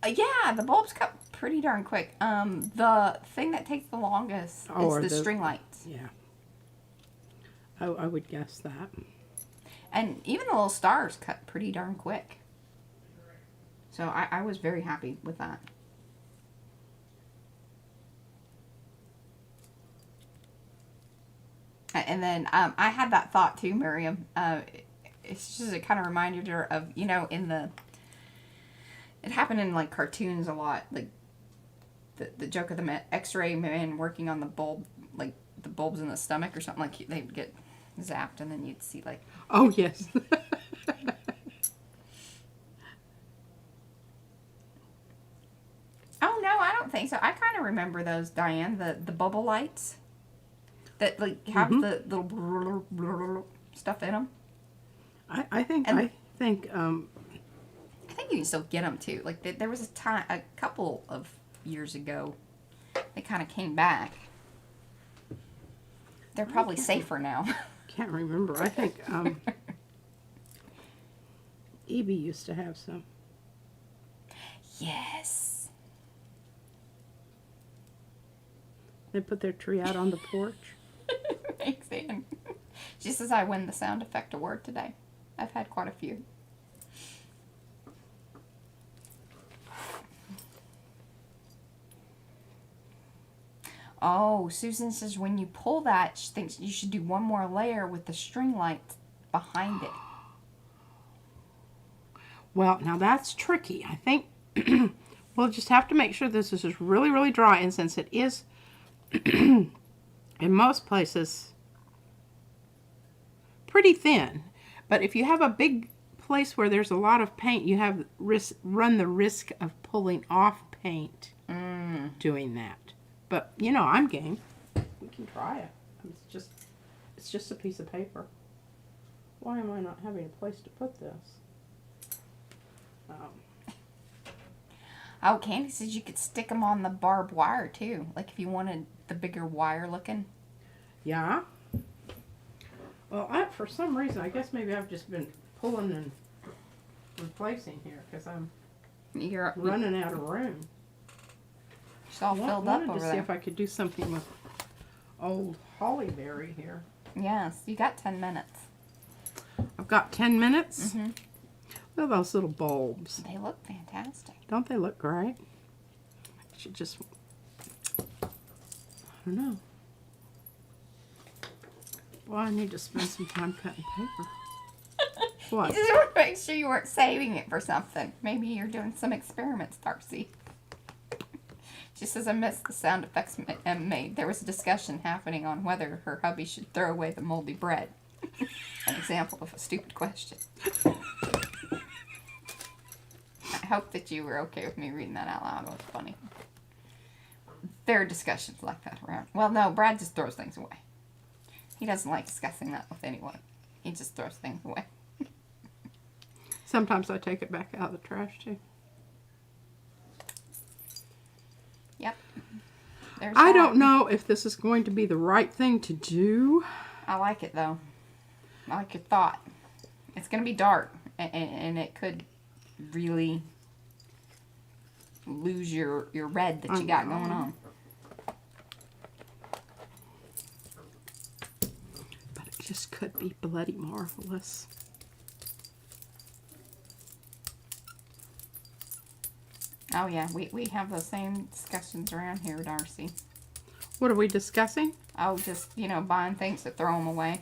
Yeah, the bulbs cut pretty darn quick. The thing that takes the longest is the string lights. Yeah. I would guess that. And even the little stars cut pretty darn quick. So I was very happy with that. And then I had that thought too, Miriam. It's just a kind of reminder of, you know, it happened in like cartoons a lot, like the joke of the X-ray man working on the bulb, like the bulbs in the stomach or something, like they'd get zapped and then you'd see like... Oh, yes. Oh, no, I don't think so. I kind of remember those, Diane, the bubble lights that like have the little stuff in them. I think you can still get them too. Like there was a couple of years ago, they kind of came back. They're probably safer now. Can't remember. I think Evie used to have some. Yes. They put their tree out on the porch. Thanks, Ann. She says I win the sound effect award today. I've had quite a few. Oh, Susan says when you pull that, she thinks you should do one more layer with the string lights behind it. Well, now that's tricky. I think we'll just have to make sure this is really, really dry. And since it is, in most places, pretty thin. But if you have a big place where there's a lot of paint, you have run the risk of pulling off paint doing that. But, you know, I'm game. We can try it. It's just a piece of paper. Why am I not having a place to put this? Oh, Candy says you could stick them on the barbed wire too. Like if you wanted the bigger wire looking. Yeah. Well, for some reason, I guess maybe I've just been pulling and replacing here because I'm running out of room. It's all filled up over there. I wanted to see if I could do something with old hollyberry here. Yes, you got 10 minutes. I've got 10 minutes? Mm-hmm. Look at those little bulbs. They look fantastic. Don't they look great? I should just, I don't know. Well, I need to spend some time cutting paper. What? You just want to make sure you weren't saving it for something. Maybe you're doing some experiments, Darcy. She says, I missed the sound effects made. There was a discussion happening on whether her hubby should throw away the moldy bread. An example of a stupid question. I hope that you were okay with me reading that out loud. It was funny. There are discussions like that around. Well, no, Brad just throws things away. He doesn't like discussing that with anyone. He just throws things away. Sometimes I take it back out of the trash, too. Yep. I don't know if this is going to be the right thing to do. I like it, though. I like your thought. It's going to be dark, and it could really lose your red that you got going on. But it just could be bloody marvelous. Oh, yeah. We have the same discussions around here, Darcy. What are we discussing? Oh, just, you know, buying things to throw them away.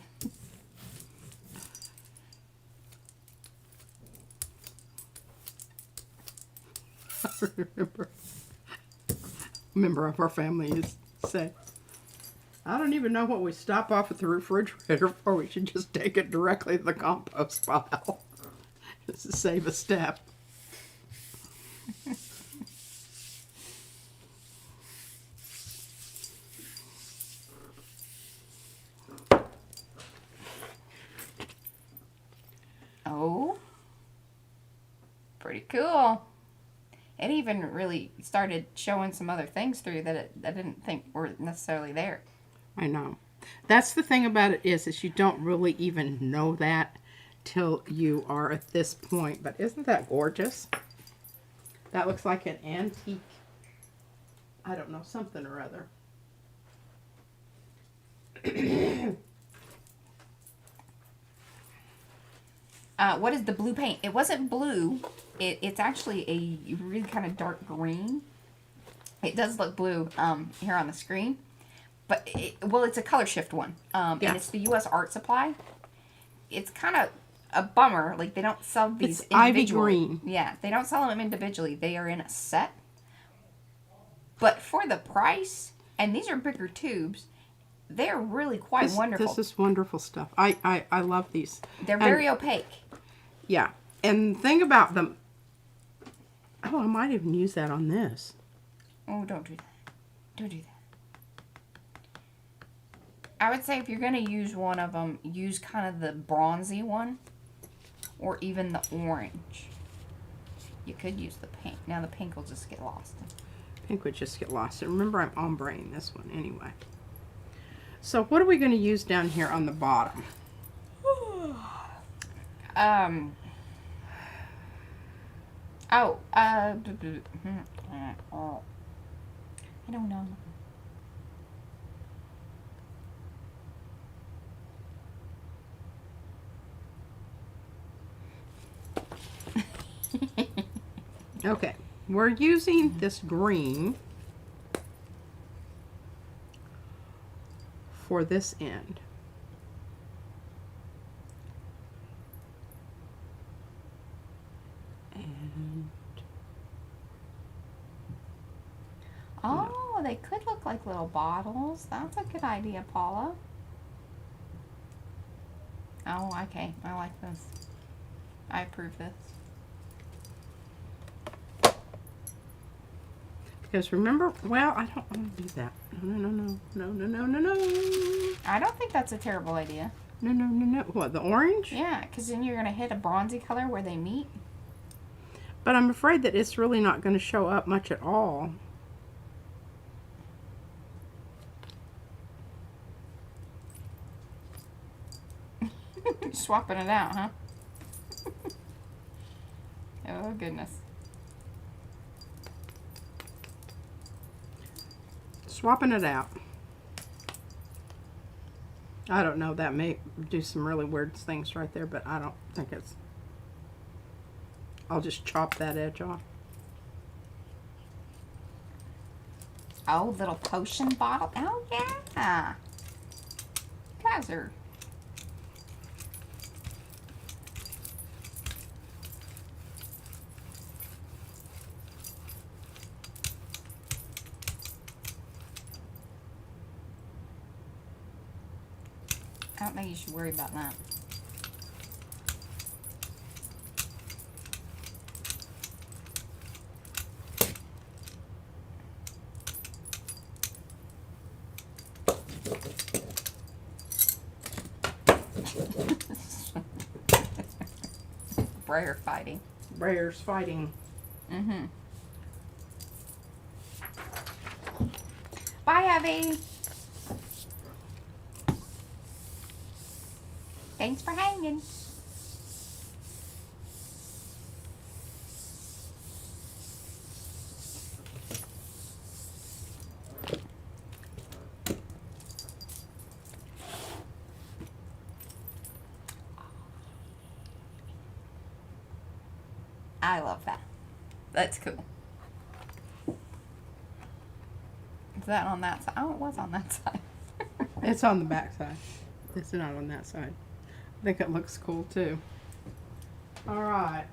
I remember a member of our family used to say, I don't even know what we stop off at the refrigerator for. We should just take it directly to the compost pile. Just to save a step. Oh. Pretty cool. It even really started showing some other things through that I didn't think were necessarily there. I know. That's the thing about it is you don't really even know that till you are at this point. But isn't that gorgeous? That looks like an antique, I don't know, something or other. What is the blue paint? It wasn't blue. It's actually a really kind of dark green. It does look blue here on the screen. But, it's a color shift one. And it's the U.S. Art Supply. It's kind of a bummer. Like, they don't sell these it's individually. Ivy green. Yeah, they don't sell them individually. They are in a set. But for the price, and these are bigger tubes, they're really quite wonderful. This is wonderful stuff. I love these. They're very opaque. Yeah. And the thing about them... Oh, I might even use that on this. Oh, don't do that. Don't do that. I would say if you're going to use one of them, use kind of the bronzy one. Or even the orange. You could use the pink. Now the pink will just get lost. Pink would just get lost. And remember, I'm ombreing this one anyway. So what are we going to use down here on the bottom? I don't know. Okay, we're using this green for this end. Oh, they could look like little bottles. That's a good idea, Paula. Oh, okay. I like this. I approve this. Because remember, well, I don't want to do that. No. I don't think that's a terrible idea. No. What, the orange? Yeah, because then you're going to hit a bronzy color where they meet. But I'm afraid that it's really not going to show up much at all. Swapping it out, huh? Oh, goodness. Swapping it out. I don't know, that may do some really weird things right there, but I don't think it's... I'll just chop that edge off. Oh, little potion bottle. Oh, yeah. You guys are... I don't think you should worry about that. Brayer fighting. Brayer's fighting. Mm-hmm. Bye, Abby. Thanks for hanging. I love that. That's cool. Is that on that side? Oh, it was on that side. It's on the back side. It's not on that side. I think it looks cool too. All right.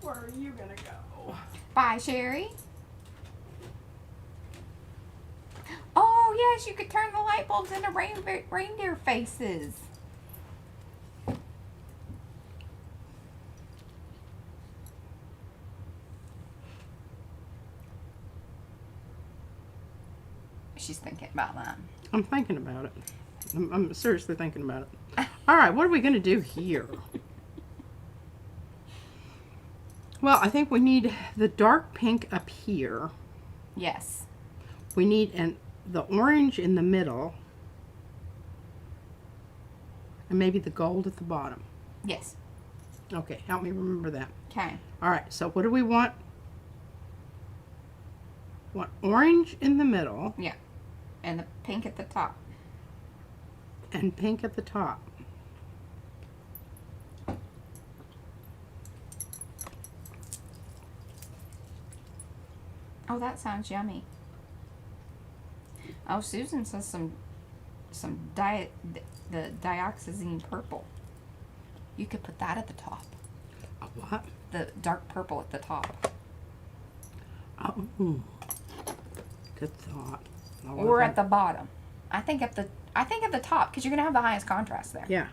Where are you gonna go? Bye, Sherry. Oh, yes, you could turn the light bulbs into reindeer faces. She's thinking about that. I'm thinking about it. I'm seriously thinking about it. All right, what are we going to do here? Well, I think we need the dark pink up here. Yes. We need the orange in the middle. And maybe the gold at the bottom. Yes. Okay, help me remember that. Okay. All right, so what do we want? Want orange in the middle. Yeah. And the pink at the top. And pink at the top. Oh, that sounds yummy. Oh, Susan says the dioxazine purple. You could put that at the top. A what? The dark purple at the top. Oh, good thought. Or at the bottom. I think at the top, because you're gonna have the highest contrast there. Yeah.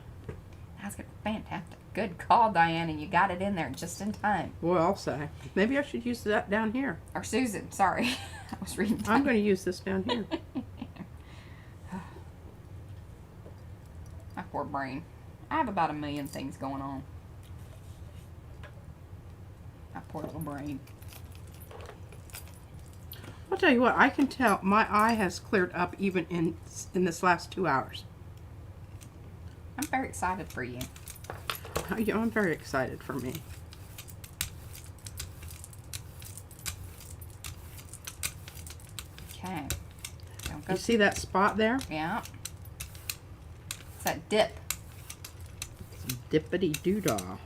That's good. Fantastic. Good call, Diana. You got it in there just in time. Well, I'll say. Maybe I should use that down here. Or Susan, sorry. I was reading. I'm going to use this down here. My poor brain. I have about 1 million things going on. My poor little brain. I'll tell you what, I can tell my eye has cleared up even in this last 2 hours. I'm very excited for you. I'm very excited for me. Okay. You see that spot there? Yeah. It's that dip. Dippity doodah.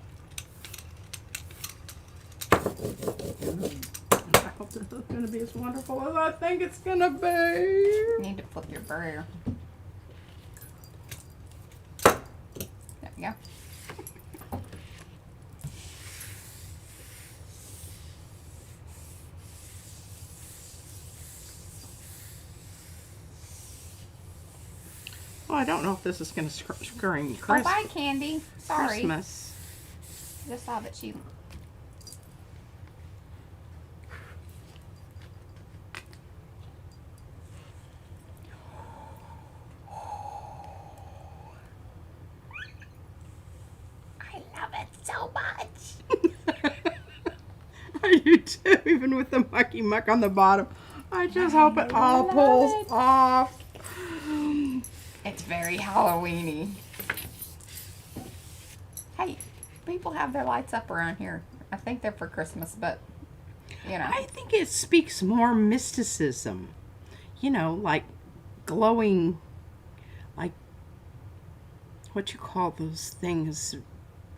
I hope this is going to be as wonderful as I think it's going to be. You need to flip your burr. There we go. Well, I don't know if this is going to scream Oh, bye, Candy. Sorry. Christmas. Just saw that she... I love it so much. I do too, even with the mucky muck on the bottom. I just hope it all pulls off. It's very Halloweeny. Hey, people have their lights up around here. I think they're for Christmas, but, you know. I think it speaks more mysticism. You know, like glowing, like, what you call those things,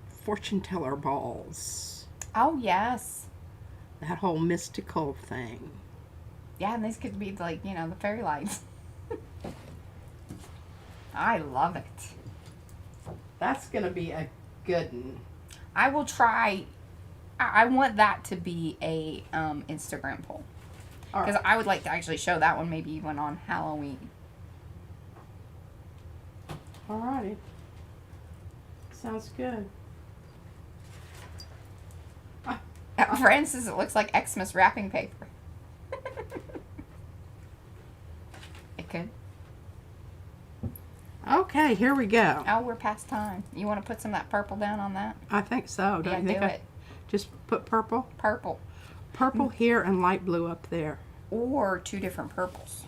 fortune teller balls. Oh, yes. That whole mystical thing. Yeah, and these could be, like, you know, the fairy lights. I love it. That's going to be a good one. I will try. I want that to be a Instagram poll. Because I would like to actually show that one maybe even on Halloween. Alrighty. Sounds good. For instance, it looks like Xmas wrapping paper. It could. Okay, here we go. Oh, we're past time. You want to put some of that purple down on that? I think so. Don't you think? Do it. Just put purple? Purple. Purple here and light blue up there. Or two different purples.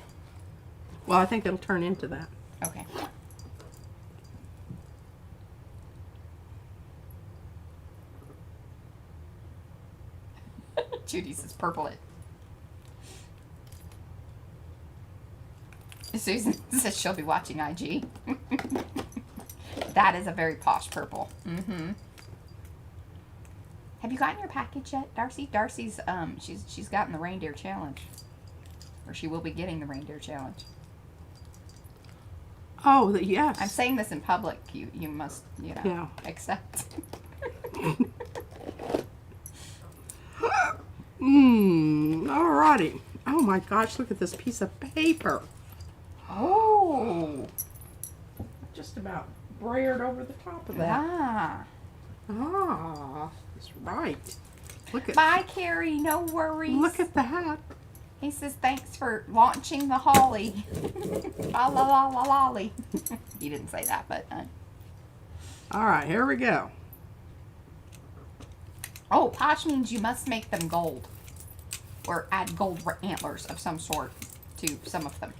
Well, I think it'll turn into that. Okay. Judy says purple it. Susan says she'll be watching IG. That is a very posh purple. Mm-hmm. Have you gotten your package yet, Darcy? Darcy's she's gotten the reindeer challenge. Or she will be getting the reindeer challenge. Oh, yes. I'm saying this in public. You must, you know, accept. Alrighty. Oh my gosh, look at this piece of paper. Oh. Just about brayered over the top of that. That's right. Look at. Bye, Carrie. No worries. Look at that. He says thanks for launching the holly. La la la la lolly. He didn't say that, but. All right, here we go. Oh, posh means you must make them gold. Or add gold antlers of some sort to some of them.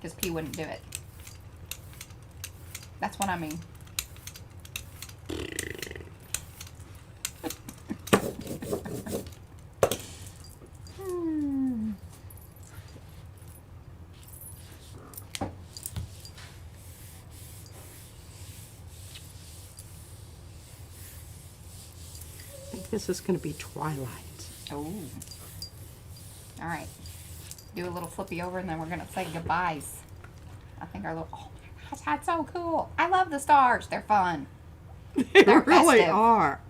Because P wouldn't do it. That's what I mean. I think this is going to be Twilight. Oh. All right. Do a little flippy over and then we're going to say goodbyes. I think our little... Oh my gosh, that's so cool. I love the stars. They're fun. They They're really festive. are.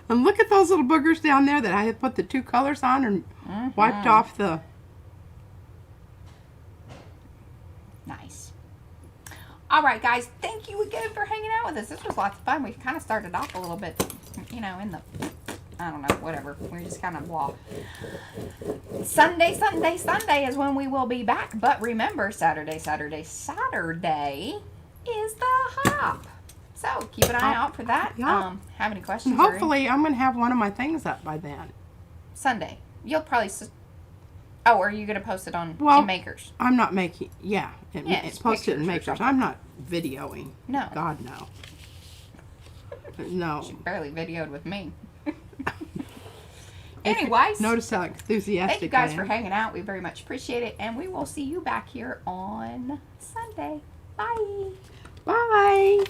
And look at those little boogers down there that I had put the two colors on and wiped off the... Nice. All right, guys. Thank you again for hanging out with us. This was lots of fun. We kind of started off a little bit, you know, in the... I don't know, whatever. We're just kind of blah. Sunday is when we will be back. But remember, Saturday is the hop. So keep an eye out for that. Yeah. Have any questions? And hopefully I'm going to have one of my things up by then. Sunday. You'll probably... Oh, are you going to post it on in Makers? I'm not making... Yeah. It's posted in Makers or Makers. I'm not videoing. No. God, no. No. She barely videoed with me. Anyways, notice how enthusiastic thank you guys I am. for hanging out. We very much appreciate it. And we will see you back here on Sunday. Bye. Bye.